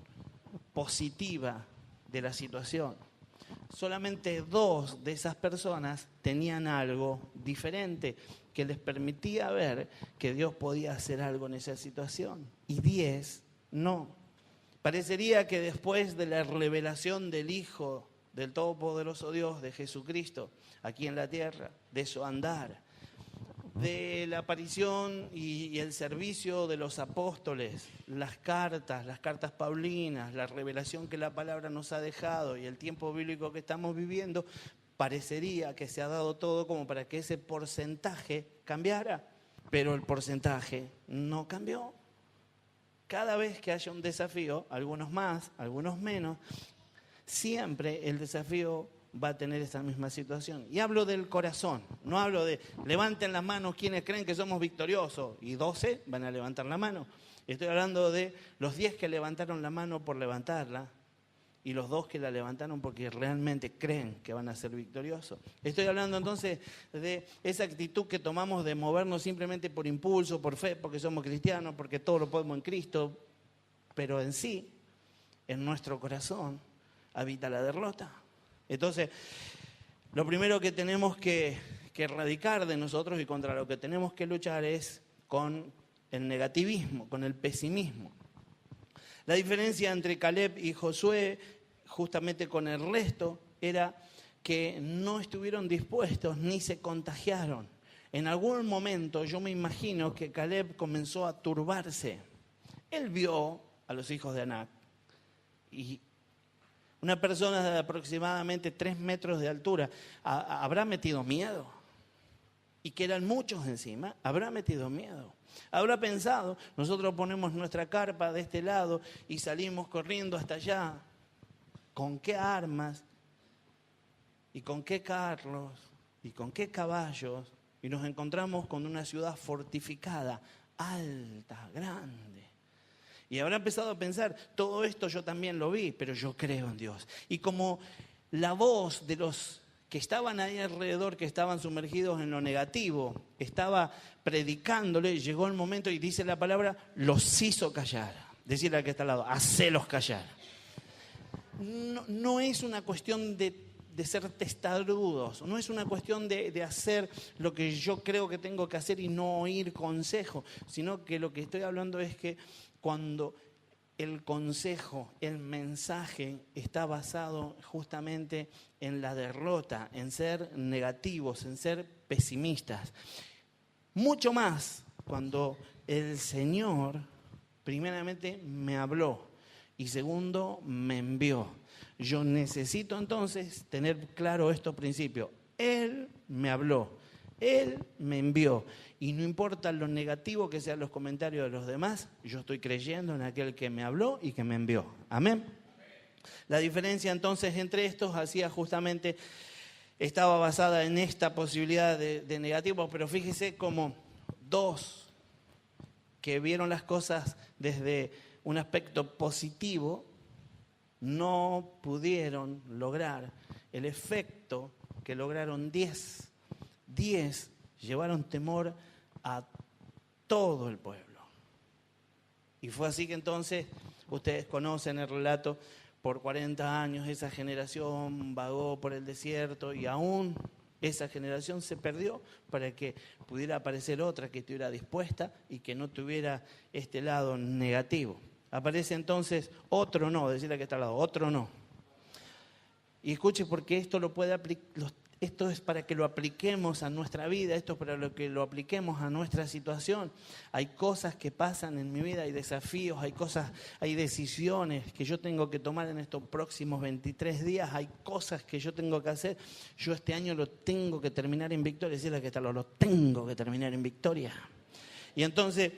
positiva de la situación. Solamente 2 de esas personas tenían algo diferente que les permitía ver que Dios podía hacer algo en esa situación. Y 10 no. Parecería que después de la revelación del Hijo del Todopoderoso Dios, de Jesucristo, aquí en la tierra, de su andar, de la aparición y el servicio de los apóstoles, las cartas paulinas, la revelación que la palabra nos ha dejado y el tiempo bíblico que estamos viviendo, parecería que se ha dado todo como para que ese porcentaje cambiara, pero el porcentaje no cambió. Cada vez que haya un desafío, algunos más, algunos menos, siempre el desafío va a tener esa misma situación. Y hablo del corazón, no hablo de levanten las manos quienes creen que somos victoriosos y 12 van a levantar la mano. Estoy hablando de los 10 que levantaron la mano por levantarla y los 2 que la levantaron porque realmente creen que van a ser victoriosos. Estoy hablando entonces de esa actitud que tomamos de movernos simplemente por impulso, por fe, porque somos cristianos, porque todo lo podemos en Cristo, pero en sí, en nuestro corazón, habita la derrota. Entonces, lo primero que tenemos que erradicar de nosotros y contra lo que tenemos que luchar es con el negativismo, con el pesimismo. La diferencia entre Caleb y Josué, justamente con el resto, era que no estuvieron dispuestos ni se contagiaron. En algún momento yo me imagino que Caleb comenzó a turbarse. Él vio a los hijos de Anac y una persona de aproximadamente 3 metros de altura, ¿habrá metido miedo? Y que eran muchos encima, ¿habrá metido miedo? Habrá pensado, nosotros ponemos nuestra carpa de este lado y salimos corriendo hasta allá. ¿Con qué armas? ¿Y con qué carros? ¿Y con qué caballos? Y nos encontramos con una ciudad fortificada, alta, grande. Y habrá empezado a pensar, todo esto yo también lo vi, pero yo creo en Dios. Y como la voz de los que estaban ahí alrededor, que estaban sumergidos en lo negativo, estaba predicándole, llegó el momento y dice la palabra, los hizo callar. Decirle al que está al lado, hacelos callar. No es una cuestión de ser testarudos, no es una cuestión de hacer lo que yo creo que tengo que hacer y no oír consejo, sino que lo que estoy hablando es que cuando el consejo, el mensaje está basado justamente en la derrota, en ser negativos, en ser pesimistas. Mucho más cuando el Señor primeramente me habló y segundo me envió. Yo necesito entonces tener claro estos principios. Él me habló, Él me envió. Y no importa lo negativo que sean los comentarios de los demás, yo estoy creyendo en aquel que me habló y que me envió. Amén. La diferencia entonces entre estos hacía justamente, estaba basada en esta posibilidad de negativo, pero fíjese cómo 2 que vieron las cosas desde un aspecto positivo, no pudieron lograr el efecto que lograron 10. 10 llevaron temor a todo el pueblo. Y fue así que entonces, ustedes conocen el relato, por 40 años esa generación vagó por el desierto y aún esa generación se perdió para que pudiera aparecer otra que estuviera dispuesta y que no tuviera este lado negativo. Aparece entonces otro no, decirle que está al lado, otro no. Y escuche, porque esto lo puede aplicar. Esto es para que lo apliquemos a nuestra vida, esto es para que lo apliquemos a nuestra situación. Hay cosas que pasan en mi vida, hay desafíos, hay decisiones que yo tengo que tomar en estos próximos 23 días, hay cosas que yo tengo que hacer. Yo este año lo tengo que terminar en victoria, decirle que lo tengo que terminar en victoria. Y entonces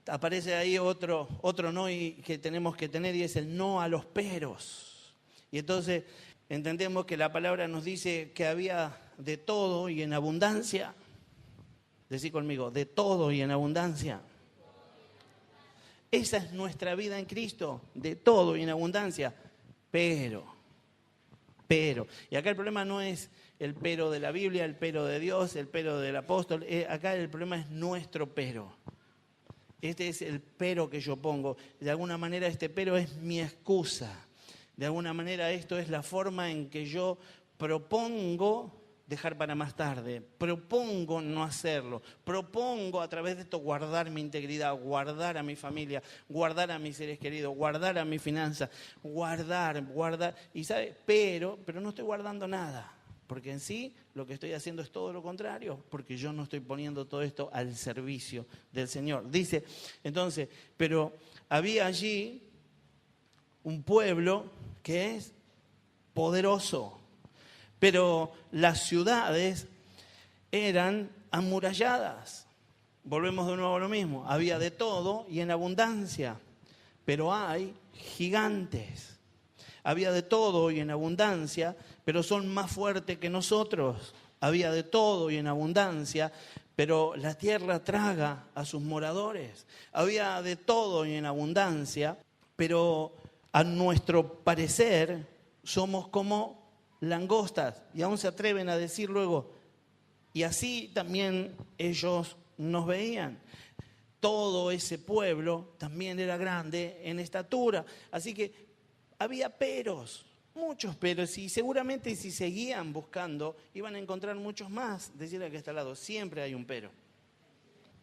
aparece ahí otro no que tenemos que tener, y es el no a los peros. Y entonces entendemos que la palabra nos dice que había de todo y en abundancia. Decí conmigo, de todo y en abundancia. Esa es nuestra vida en Cristo, de todo y en abundancia. Pero. Y acá el problema no es el pero de la Biblia, el pero de Dios, el pero del apóstol. Acá el problema es nuestro pero. Este es el pero que yo pongo. De alguna manera este pero es mi excusa. De alguna manera esto es la forma en que yo propongo dejar para más tarde, propongo no hacerlo, propongo a través de esto guardar mi integridad, guardar a mi familia, guardar a mis seres queridos, guardar a mi finanza, guardar, y ¿sabe? Pero no estoy guardando nada, porque en sí lo que estoy haciendo es todo lo contrario, porque yo no estoy poniendo todo esto al servicio del Señor. Dice, entonces, pero había allí un pueblo que es poderoso, pero las ciudades eran amuralladas. Volvemos de nuevo a lo mismo, había de todo y en abundancia, pero hay gigantes. Había de todo y en abundancia, pero son más fuertes que nosotros. Había de todo y en abundancia, pero la tierra traga a sus moradores. Había de todo y en abundancia, pero a nuestro parecer somos como langostas, y aún se atreven a decir luego, y así también ellos nos veían. Todo ese pueblo también era grande en estatura, así que había peros, muchos peros, y seguramente si seguían buscando iban a encontrar muchos más. Decirle que está al lado, siempre hay un pero.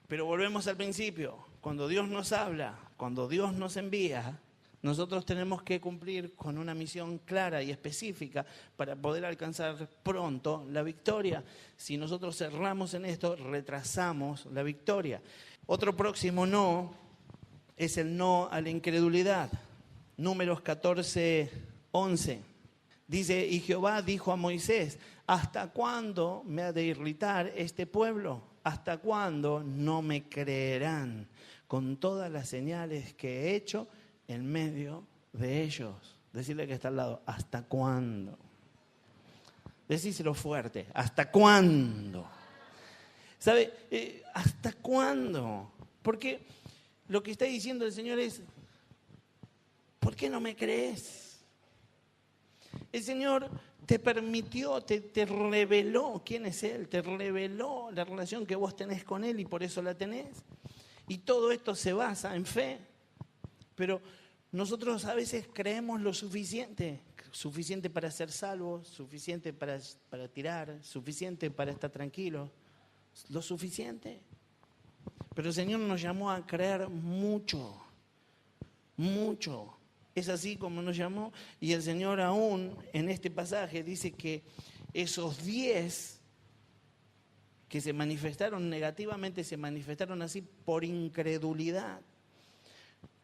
Pero volvemos al principio, cuando Dios nos habla, cuando Dios nos envía, nosotros tenemos que cumplir con una misión clara y específica para poder alcanzar pronto la victoria. Si nosotros cerramos en esto, retrasamos la victoria. Otro próximo no es el no a la incredulidad. Números 14:11. Dice, y Jehová dijo a Moisés, ¿hasta cuándo me ha de irritar este pueblo? ¿Hasta cuándo no me creerán con todas las señales que he hecho en medio de ellos? Decirle que está al lado, ¿hasta cuándo? Decíselo fuerte, ¿hasta cuándo? ¿Sabe? ¿Hasta cuándo? Porque lo que está diciendo el Señor es, ¿por qué no me crees? El Señor te permitió, te reveló quién es Él, te reveló la relación que vos tenés con Él y por eso la tenés. Y todo esto se basa en fe. Pero nosotros a veces creemos lo suficiente para ser salvos, suficiente para tirar, suficiente para estar tranquilos, lo suficiente. Pero el Señor nos llamó a creer mucho, mucho. Es así como nos llamó, y el Señor aún en este pasaje dice que esos 10 que se manifestaron negativamente, se manifestaron así por incredulidad.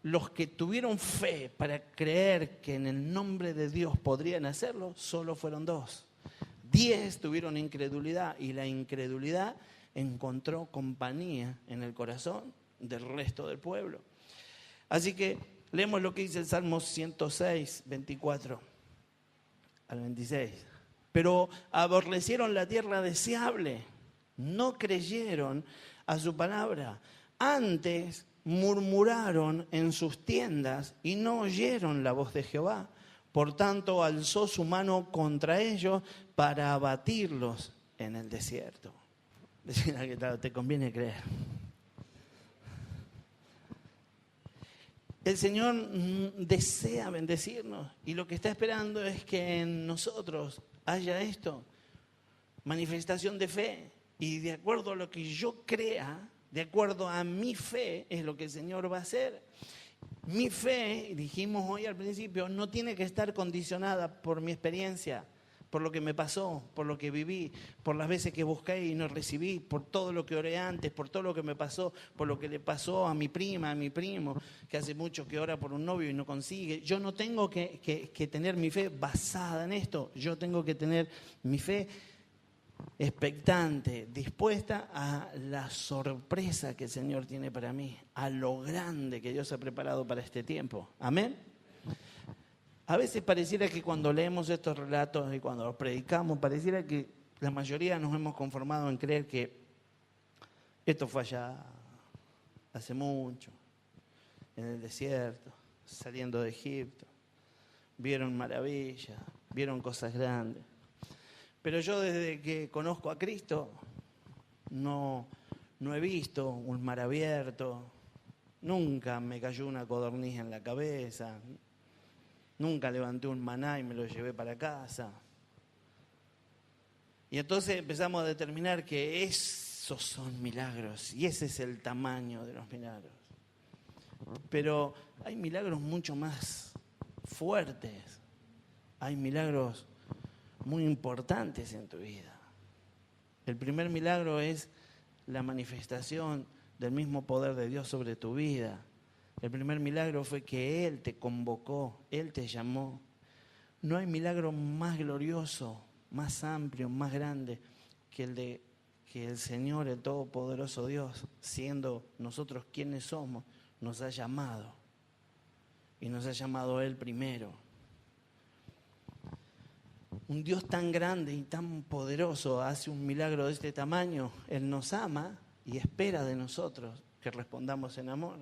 Los que tuvieron fe para creer que en el nombre de Dios podrían hacerlo, solo fueron 2. 10 tuvieron incredulidad, y la incredulidad encontró compañía en el corazón del resto del pueblo. Así que leemos lo que dice el Salmo 106, 24 al 26. Pero aborrecieron la tierra deseable, no creyeron a su palabra. Antes murmuraron en sus tiendas y no oyeron la voz de Jehová. Por tanto, alzó su mano contra ellos para abatirlos en el desierto. Decía que te conviene creer. El Señor desea bendecirnos y lo que está esperando es que en nosotros haya esto, manifestación de fe. Y de acuerdo a lo que yo crea, de acuerdo a mi fe, es lo que el Señor va a hacer. Mi fe, dijimos hoy al principio, no tiene que estar condicionada por mi experiencia, por lo que me pasó, por lo que viví, por las veces que busqué y no recibí, por todo lo que oré antes, por todo lo que me pasó, por lo que le pasó a mi prima, a mi primo, que hace mucho que ora por un novio y no consigue. Yo no tengo que tener mi fe basada en esto, yo tengo que tener mi fe expectante, dispuesta a la sorpresa que el Señor tiene para mí, a lo grande que Dios ha preparado para este tiempo. Amén. A veces pareciera que cuando leemos estos relatos y cuando los predicamos, pareciera que la mayoría nos hemos conformado en creer que esto fue allá, hace mucho, en el desierto, saliendo de Egipto. Vieron maravillas, vieron cosas grandes. Pero yo desde que conozco a Cristo no he visto un mar abierto, nunca me cayó una codorniz en la cabeza, nunca levanté un maná y me lo llevé para casa. Y entonces empezamos a determinar que esos son milagros y ese es el tamaño de los milagros. Pero hay milagros mucho más fuertes, hay milagros muy importantes en tu vida. El primer milagro es la manifestación del mismo poder de Dios sobre tu vida. El primer milagro fue que Él te convocó, Él te llamó. No hay milagro más glorioso, más amplio, más grande que el de que el Señor, el Todopoderoso Dios, siendo nosotros quienes somos, nos ha llamado. Y nos ha llamado Él primero. Un Dios tan grande y tan poderoso hace un milagro de este tamaño. Él nos ama y espera de nosotros que respondamos en amor.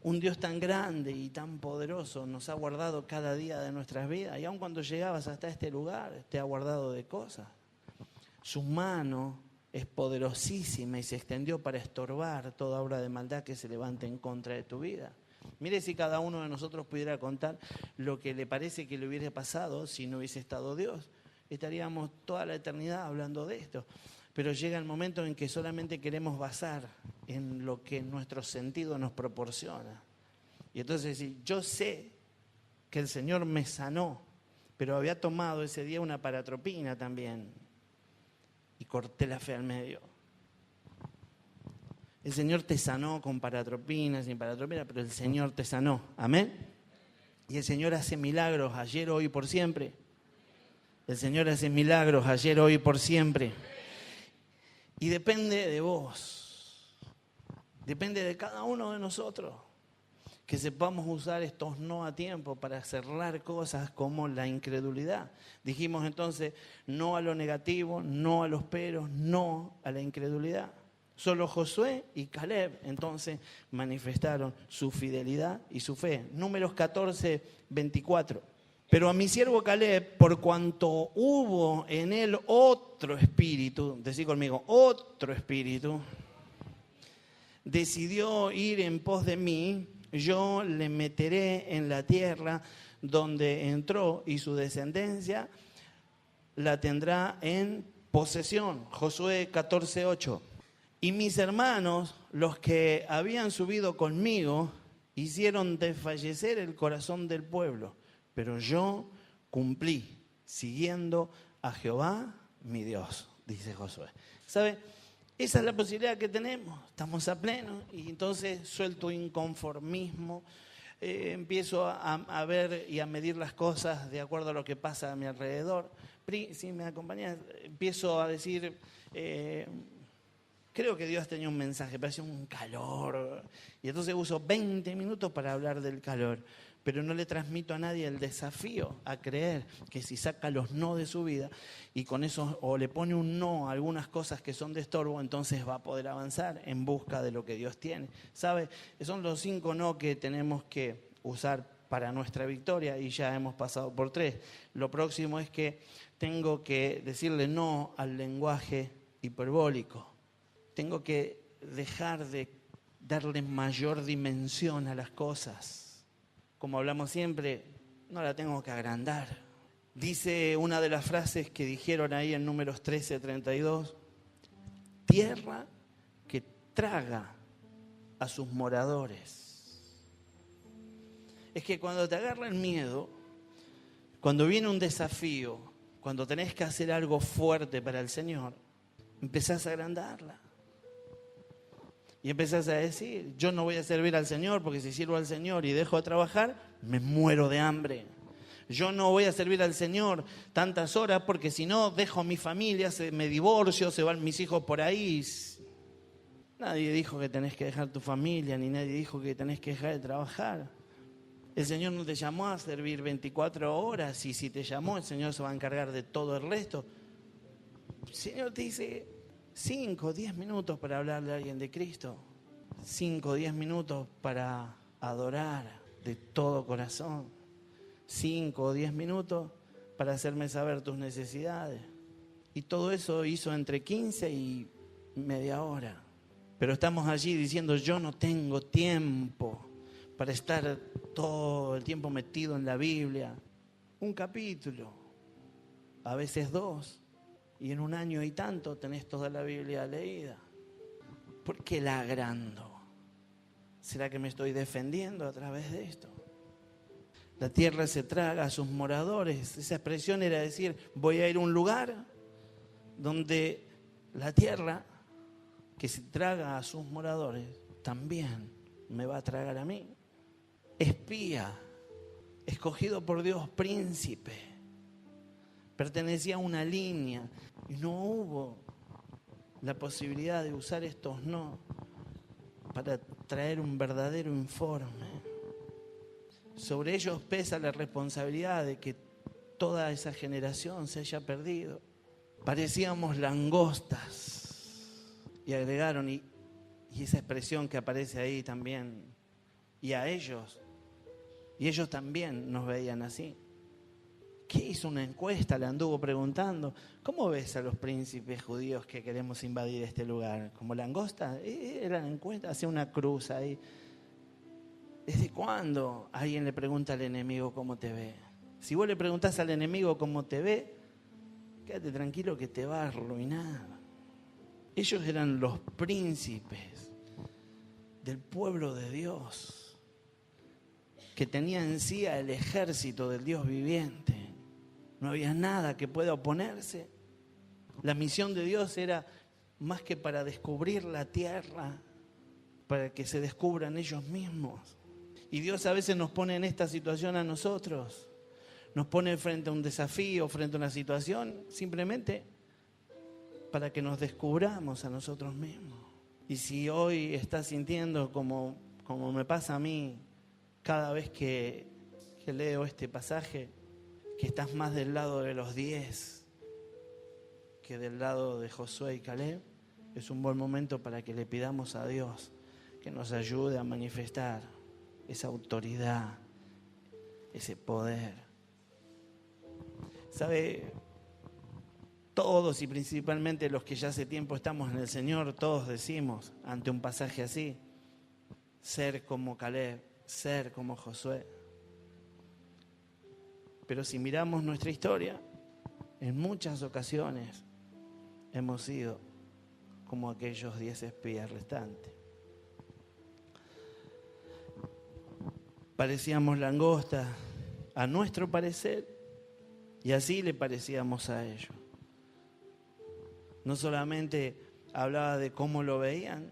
Un Dios tan grande y tan poderoso nos ha guardado cada día de nuestras vidas. Y aun cuando llegabas hasta este lugar, te ha guardado de cosas. Su mano es poderosísima y se extendió para estorbar toda obra de maldad que se levante en contra de tu vida. Mire si cada uno de nosotros pudiera contar lo que le parece que le hubiera pasado si no hubiese estado Dios. Estaríamos toda la eternidad hablando de esto. Pero llega el momento en que solamente queremos basar en lo que nuestro sentido nos proporciona. Y entonces decir, yo sé que el Señor me sanó, pero había tomado ese día una paratropina también. Y corté la fe al medio. El Señor te sanó con paratropina, sin paratropina, pero el Señor te sanó. Amén. Y el Señor hace milagros ayer, hoy y por siempre. El Señor hace milagros ayer, hoy y por siempre. Y depende de vos. Depende de cada uno de nosotros. Que sepamos usar estos no a tiempo para cerrar cosas como la incredulidad. Dijimos entonces no a lo negativo, no a los peros, no a la incredulidad. Solo Josué y Caleb entonces manifestaron su fidelidad y su fe. Números 14, 24. Pero a mi siervo Caleb, por cuanto hubo en él otro espíritu, decí conmigo, otro espíritu, decidió ir en pos de mí, yo le meteré en la tierra donde entró y su descendencia la tendrá en posesión. Josué 14, 8. Y mis hermanos, los que habían subido conmigo, hicieron desfallecer el corazón del pueblo. Pero yo cumplí, siguiendo a Jehová, mi Dios, dice Josué. ¿Sabe? Esa es la posibilidad que tenemos. Estamos a pleno y entonces suelto inconformismo. Empiezo a ver y a medir las cosas de acuerdo a lo que pasa a mi alrededor. Si me acompañas, empiezo a decir... Creo que Dios tenía un mensaje, pero hacía un calor. Y entonces uso 20 minutos para hablar del calor. Pero no le transmito a nadie el desafío a creer que si saca los no de su vida y con eso o le pone un no a algunas cosas que son de estorbo, entonces va a poder avanzar en busca de lo que Dios tiene. ¿Sabe? Son los 5 no que tenemos que usar para nuestra victoria y ya hemos pasado por 3. Lo próximo es que tengo que decirle no al lenguaje hiperbólico. Tengo que dejar de darle mayor dimensión a las cosas. Como hablamos siempre, no la tengo que agrandar. Dice una de las frases que dijeron ahí en Números 13:32, tierra que traga a sus moradores. Es que cuando te agarra el miedo, cuando viene un desafío, cuando tenés que hacer algo fuerte para el Señor, empezás a agrandarla. Y empezás a decir, yo no voy a servir al Señor porque si sirvo al Señor y dejo de trabajar, me muero de hambre. Yo no voy a servir al Señor tantas horas porque si no dejo a mi familia, me divorcio, se van mis hijos por ahí. Nadie dijo que tenés que dejar tu familia, ni nadie dijo que tenés que dejar de trabajar. El Señor no te llamó a servir 24 horas y si te llamó, el Señor se va a encargar de todo el resto. El Señor te dice 5, 10 minutos para hablarle a alguien de Cristo. 5, 10 minutos para adorar de todo corazón. 5 o 10 minutos para hacerme saber tus necesidades. Y todo eso hizo entre 15 y media hora. Pero estamos allí diciendo, yo no tengo tiempo para estar todo el tiempo metido en la Biblia. Un capítulo, a veces 2. Y en un año y tanto tenés toda la Biblia leída. ¿Por qué la agrando? ¿Será que me estoy defendiendo a través de esto? La tierra se traga a sus moradores. Esa expresión era decir, voy a ir a un lugar donde la tierra que se traga a sus moradores también me va a tragar a mí. Espía, escogido por Dios, príncipe. Pertenecía a una línea y no hubo la posibilidad de usar estos no para traer un verdadero informe. Sobre ellos pesa la responsabilidad de que toda esa generación se haya perdido. Parecíamos langostas. Y agregaron, y esa expresión que aparece ahí también, y a ellos, y ellos también nos veían así. ¿Qué hizo una encuesta? Le anduvo preguntando, ¿cómo ves a los príncipes judíos que queremos invadir este lugar? ¿Como langosta? Era la encuesta, hacía una cruz ahí. ¿Desde cuándo alguien le pregunta al enemigo cómo te ve? Si vos le preguntás al enemigo cómo te ve, quédate tranquilo que te va a arruinar. Ellos eran los príncipes del pueblo de Dios, que tenía en sí el ejército del Dios viviente. No había nada que pueda oponerse. La misión de Dios era más que para descubrir la tierra, para que se descubran ellos mismos. Y Dios a veces nos pone en esta situación a nosotros. Nos pone frente a un desafío, frente a una situación, simplemente para que nos descubramos a nosotros mismos. Y si hoy estás sintiendo como me pasa a mí, cada vez que leo este pasaje, que estás más del lado de los 10 que del lado de Josué y Caleb, es un buen momento para que le pidamos a Dios que nos ayude a manifestar esa autoridad, ese poder. ¿Sabe? Todos y principalmente los que ya hace tiempo estamos en el Señor, todos decimos ante un pasaje así, ser como Caleb, ser como Josué. Pero si miramos nuestra historia, en muchas ocasiones hemos sido como aquellos 10 espías restantes. Parecíamos langostas a nuestro parecer y así le parecíamos a ellos. No solamente hablaba de cómo lo veían,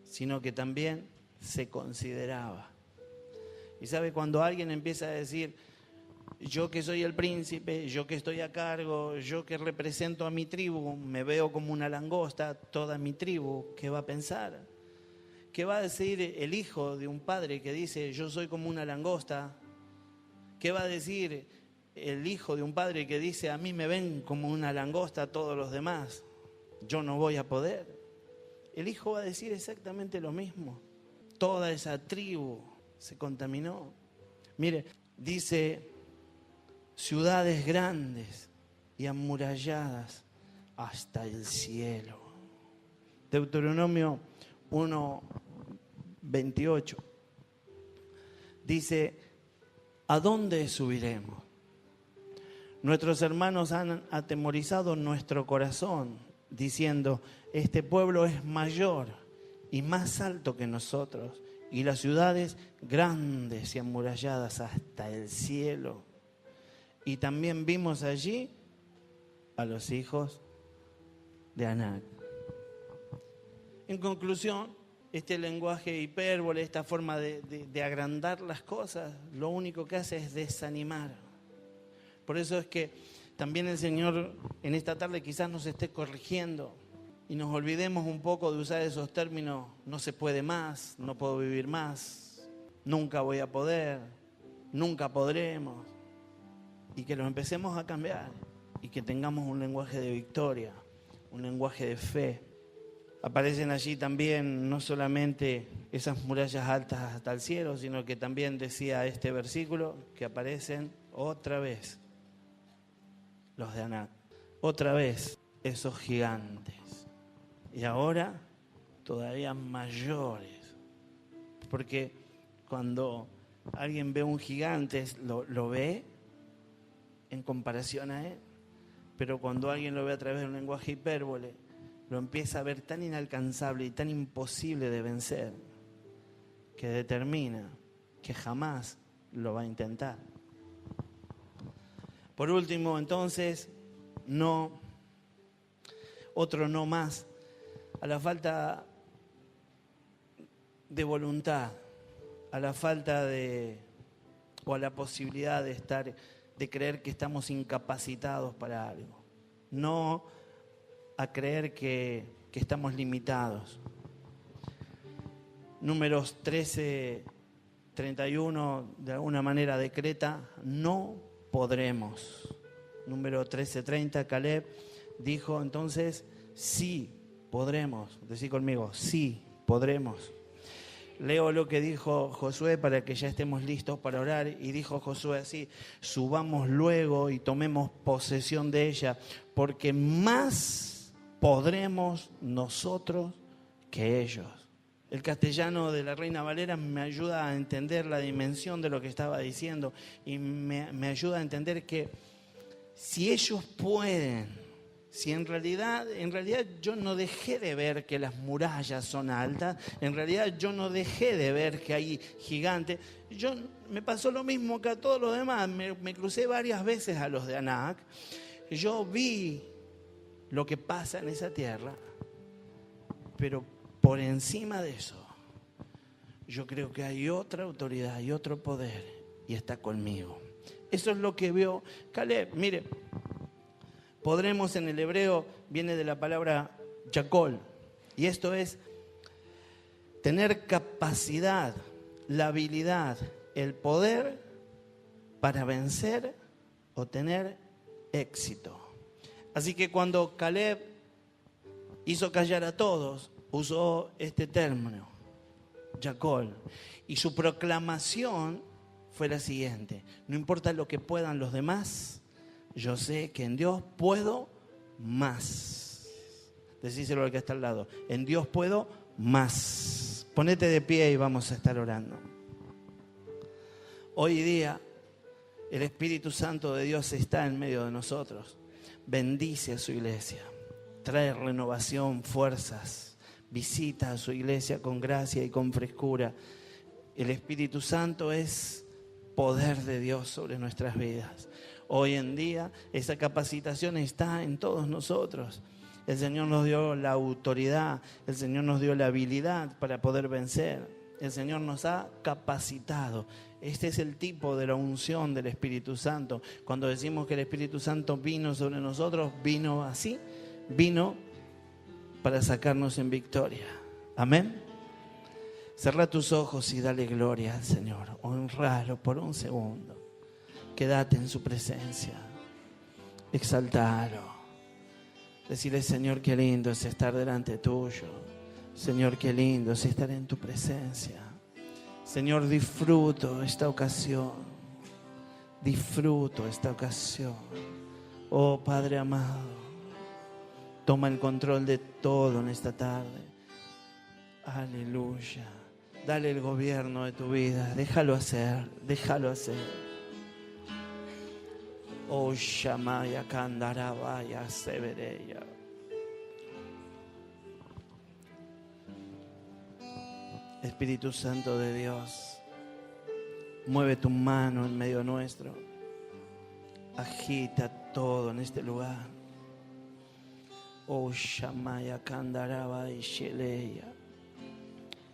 sino que también se consideraba. Y sabe, cuando alguien empieza a decir, Yo que soy el príncipe, yo que estoy a cargo, yo que represento a mi tribu, me veo como una langosta, toda mi tribu, ¿qué va a pensar? ¿Qué va a decir el hijo de un padre que dice, yo soy como una langosta? ¿Qué va a decir el hijo de un padre que dice, a mí me ven como una langosta todos los demás? Yo no voy a poder. El hijo va a decir exactamente lo mismo. Toda esa tribu se contaminó. Mire, dice, ciudades grandes y amuralladas hasta el cielo. Deuteronomio 1:28 dice, ¿a dónde subiremos? Nuestros hermanos han atemorizado nuestro corazón, diciendo, este pueblo es mayor y más alto que nosotros, y las ciudades grandes y amuralladas hasta el cielo. Y también vimos allí a los hijos de Anac. En conclusión, este lenguaje hipérbole, esta forma de agrandar las cosas, lo único que hace es desanimar. Por eso es que también el Señor en esta tarde quizás nos esté corrigiendo y nos olvidemos un poco de usar esos términos, no se puede más, no puedo vivir más, nunca voy a poder, nunca podremos. Y que los empecemos a cambiar y que tengamos un lenguaje de victoria, un lenguaje de fe. Aparecen allí también no solamente esas murallas altas hasta el cielo, sino que también decía este versículo que aparecen otra vez los de Anac, otra vez esos gigantes. Y ahora todavía mayores. Porque cuando alguien ve un gigante, lo ve en comparación a él. Pero cuando alguien lo ve a través de un lenguaje hipérbole, lo empieza a ver tan inalcanzable y tan imposible de vencer, que determina que jamás lo va a intentar. Por último, entonces, otro no más, a la falta de voluntad, a la falta o a la posibilidad de creer que estamos incapacitados para algo. No a creer que estamos limitados. Números 13:31 de alguna manera decreta, no podremos. Número 13:30, Caleb dijo entonces, sí podremos. Decí conmigo, sí podremos. Leo lo que dijo Josué para que ya estemos listos para orar. Y dijo Josué así, subamos luego y tomemos posesión de ella, porque más podremos nosotros que ellos. El castellano de la Reina Valera me ayuda a entender la dimensión de lo que estaba diciendo y me ayuda a entender que si ellos pueden, si en realidad yo no dejé de ver que las murallas son altas, en realidad yo no dejé de ver que hay gigantes, me pasó lo mismo que a todos los demás, me crucé varias veces a los de Anac, yo vi lo que pasa en esa tierra, pero por encima de eso, yo creo que hay otra autoridad y otro poder y está conmigo. Eso es lo que vio Caleb. Mire, podremos en el hebreo, viene de la palabra yakol, y esto es tener capacidad, la habilidad, el poder para vencer o tener éxito. Así que cuando Caleb hizo callar a todos, usó este término, yakol, y su proclamación fue la siguiente: no importa lo que puedan los demás, yo sé que en Dios puedo más. Decíselo al que está al lado, en Dios puedo más. Ponete de pie y vamos a estar orando. Hoy día el Espíritu Santo de Dios está en medio de nosotros. Bendice a su iglesia, trae renovación, fuerzas, visita a su iglesia con gracia y con frescura. El Espíritu Santo es poder de Dios sobre nuestras vidas. Hoy en día esa capacitación está en todos nosotros. El Señor nos dio la autoridad, el Señor nos dio la habilidad para poder vencer. El Señor nos ha capacitado. Este es el tipo de la unción del Espíritu Santo. Cuando decimos que el Espíritu Santo vino sobre nosotros, vino así, vino para sacarnos en victoria. Amén. Cerra tus ojos y dale gloria al Señor. Honralo por un segundo. Quédate en su presencia. Exaltalo. Decirle, Señor, qué lindo es estar delante tuyo. Señor, qué lindo es estar en tu presencia. Señor, disfruto esta ocasión. Disfruto esta ocasión. Oh Padre amado, toma el control de todo en esta tarde. Aleluya. Dale el gobierno de tu vida. Déjalo hacer. Déjalo hacer. Oh Shamaya Kandarabaya Severeya. Espíritu Santo de Dios, mueve tu mano en medio nuestro. Agita todo en este lugar. Oh Shamaya Kandarabaya Sheleya.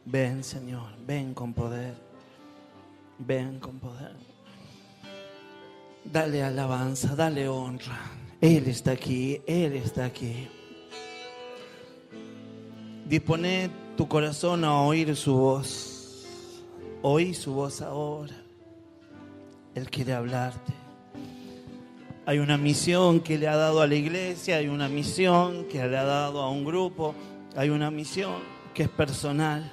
Ven, Señor, ven con poder. Ven con poder. Dale alabanza, dale honra. Él está aquí, Él está aquí. Dispone tu corazón a oír su voz. Oí su voz ahora. Él quiere hablarte. Hay una misión que le ha dado a la iglesia, hay una misión que le ha dado a un grupo, hay una misión que es personal.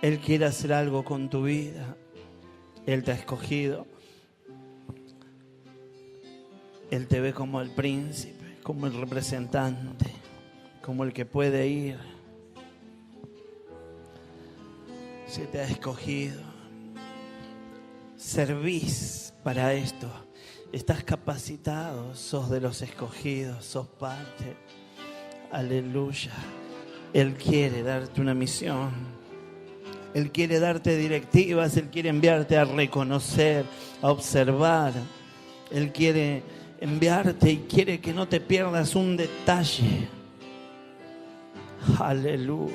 Él quiere hacer algo con tu vida. Él te ha escogido. Él te ve como el príncipe, como el representante, como el que puede ir. Se te ha escogido. Servís para esto. Estás capacitado, sos de los escogidos, sos parte. Aleluya. Él quiere darte una misión. Él quiere darte directivas, Él quiere enviarte a reconocer, a observar. Él quiere enviarte y quiere que no te pierdas un detalle. Aleluya.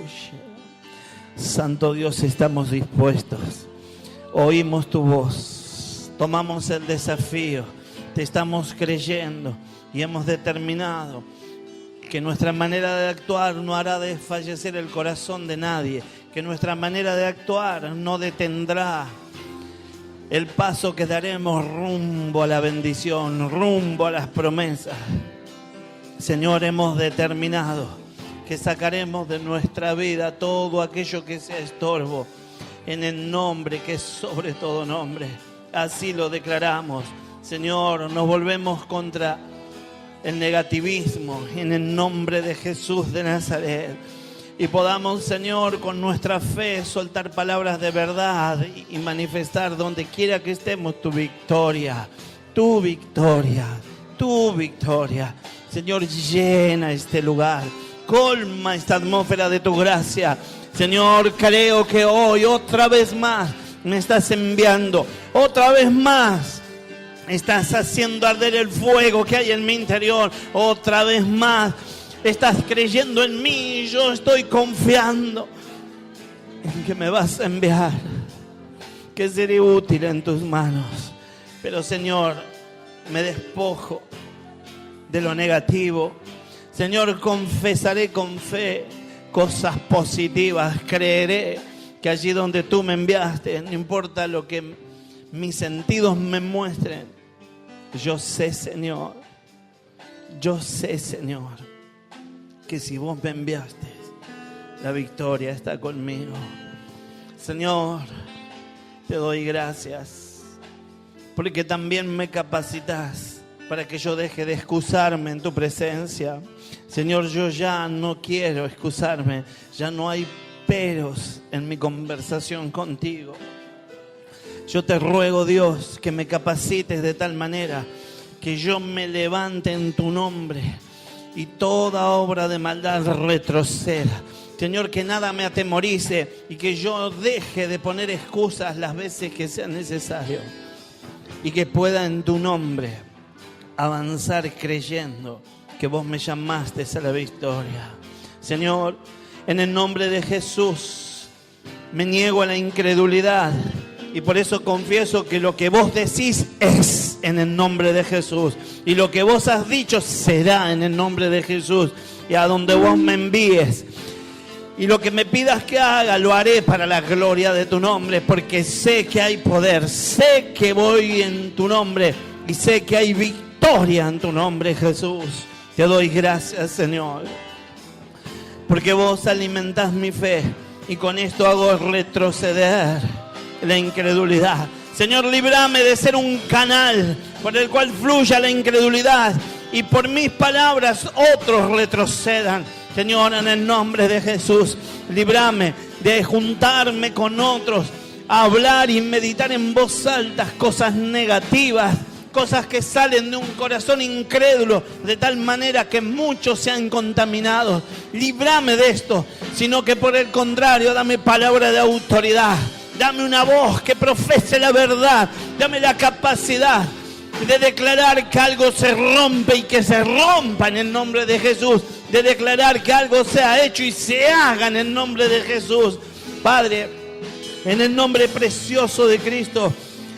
Santo Dios, estamos dispuestos. Oímos tu voz. Tomamos el desafío. Te estamos creyendo y hemos determinado que nuestra manera de actuar no hará desfallecer el corazón de nadie. Que nuestra manera de actuar no detendrá el paso que daremos rumbo a la bendición, rumbo a las promesas. Señor, hemos determinado que sacaremos de nuestra vida todo aquello que sea estorbo en el nombre que es sobre todo nombre. Así lo declaramos. Señor, nos volvemos contra el negativismo en el nombre de Jesús de Nazaret. Y podamos, Señor, con nuestra fe soltar palabras de verdad y manifestar donde quiera que estemos tu victoria, tu victoria, tu victoria. Señor, llena este lugar, colma esta atmósfera de tu gracia. Señor, creo que hoy otra vez más me estás enviando, otra vez más estás haciendo arder el fuego que hay en mi interior, otra vez más. Estás creyendo en mí y yo estoy confiando en que me vas a enviar, que seré útil en tus manos. Pero Señor, me despojo de lo negativo. Señor, confesaré con fe cosas positivas. Creeré que allí donde tú me enviaste, no importa lo que mis sentidos me muestren, yo sé, Señor, que si vos me enviaste, la victoria está conmigo. Señor, te doy gracias, porque también me capacitas para que yo deje de excusarme en tu presencia. Señor, yo ya no quiero excusarme, ya no hay peros en mi conversación contigo. Yo te ruego, Dios, que me capacites de tal manera que yo me levante en tu nombre y toda obra de maldad retroceda. Señor, que nada me atemorice y que yo deje de poner excusas las veces que sea necesario y que pueda en tu nombre avanzar creyendo que vos me llamaste a la victoria. Señor, en el nombre de Jesús, Me niego a la incredulidad. Y por eso confieso que lo que vos decís es en el nombre de Jesús. Y lo que vos has dicho será en el nombre de Jesús. Y a donde vos me envíes. Y lo que me pidas que haga, lo haré para la gloria de tu nombre. Porque sé que hay poder. Sé que voy en tu nombre. Y sé que hay victoria en tu nombre, Jesús. Te doy gracias, Señor. Porque vos alimentás mi fe. Y con esto hago retroceder la incredulidad. Señor, líbrame de ser un canal por el cual fluya la incredulidad y por mis palabras otros retrocedan. Señor, en el nombre de Jesús, líbrame de juntarme con otros, a hablar y meditar en voz alta cosas negativas, cosas que salen de un corazón incrédulo, de tal manera que muchos sean contaminados. Líbrame de esto, sino que por el contrario, dame palabra de autoridad. Dame una voz que profese la verdad. Dame la capacidad de declarar que algo se rompe y que se rompa en el nombre de Jesús. De declarar que algo sea hecho y se haga en el nombre de Jesús. Padre, en el nombre precioso de Cristo,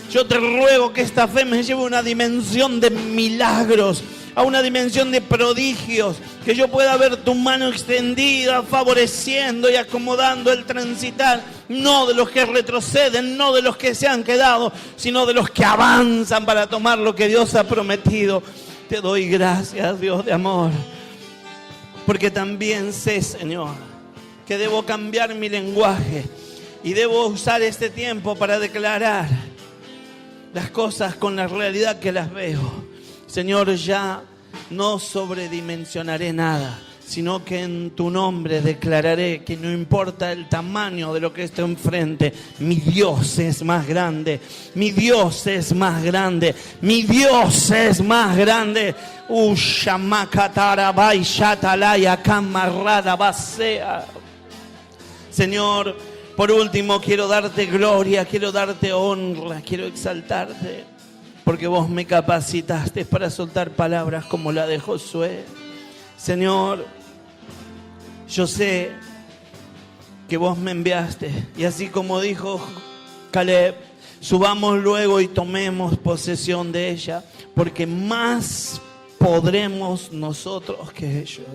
yo te ruego que esta fe me lleve a una dimensión de milagros, a una dimensión de prodigios, que yo pueda ver tu mano extendida, favoreciendo y acomodando el transitar, no de los que retroceden, no de los que se han quedado, sino de los que avanzan para tomar lo que Dios ha prometido. Te doy gracias, Dios de amor, porque también sé, Señor, que debo cambiar mi lenguaje y debo usar este tiempo para declarar las cosas con la realidad que las veo. Señor, ya no sobredimensionaré nada, sino que en tu nombre declararé que no importa el tamaño de lo que esté enfrente, mi Dios es más grande, mi Dios es más grande, mi Dios es más grande. Señor, por último quiero darte gloria, quiero darte honra, quiero exaltarte. Porque vos me capacitaste para soltar palabras como la de Josué. Señor, yo sé que vos me enviaste. Y así como dijo Caleb, subamos luego y tomemos posesión de ella. Porque más podremos nosotros que ellos.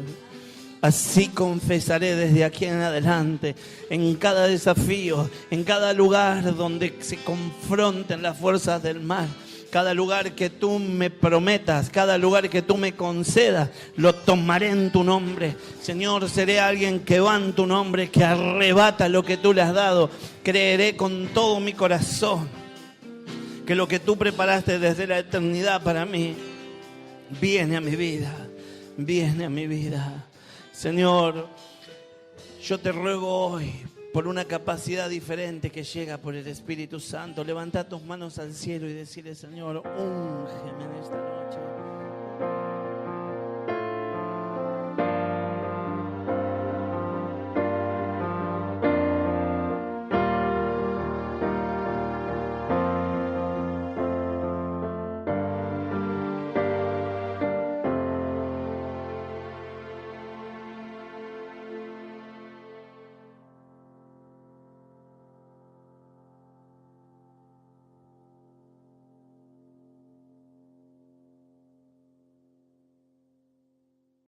Así confesaré desde aquí en adelante, en cada desafío, en cada lugar donde se confronten las fuerzas del mal. Cada lugar que tú me prometas, cada lugar que tú me concedas, lo tomaré en tu nombre. Señor, seré alguien que va en tu nombre, que arrebata lo que tú le has dado. Creeré con todo mi corazón que lo que tú preparaste desde la eternidad para mí, viene a mi vida, viene a mi vida. Señor, yo te ruego hoy por una capacidad diferente que llega por el Espíritu Santo. Levanta tus manos al cielo y decirle: Señor, úngeme en esta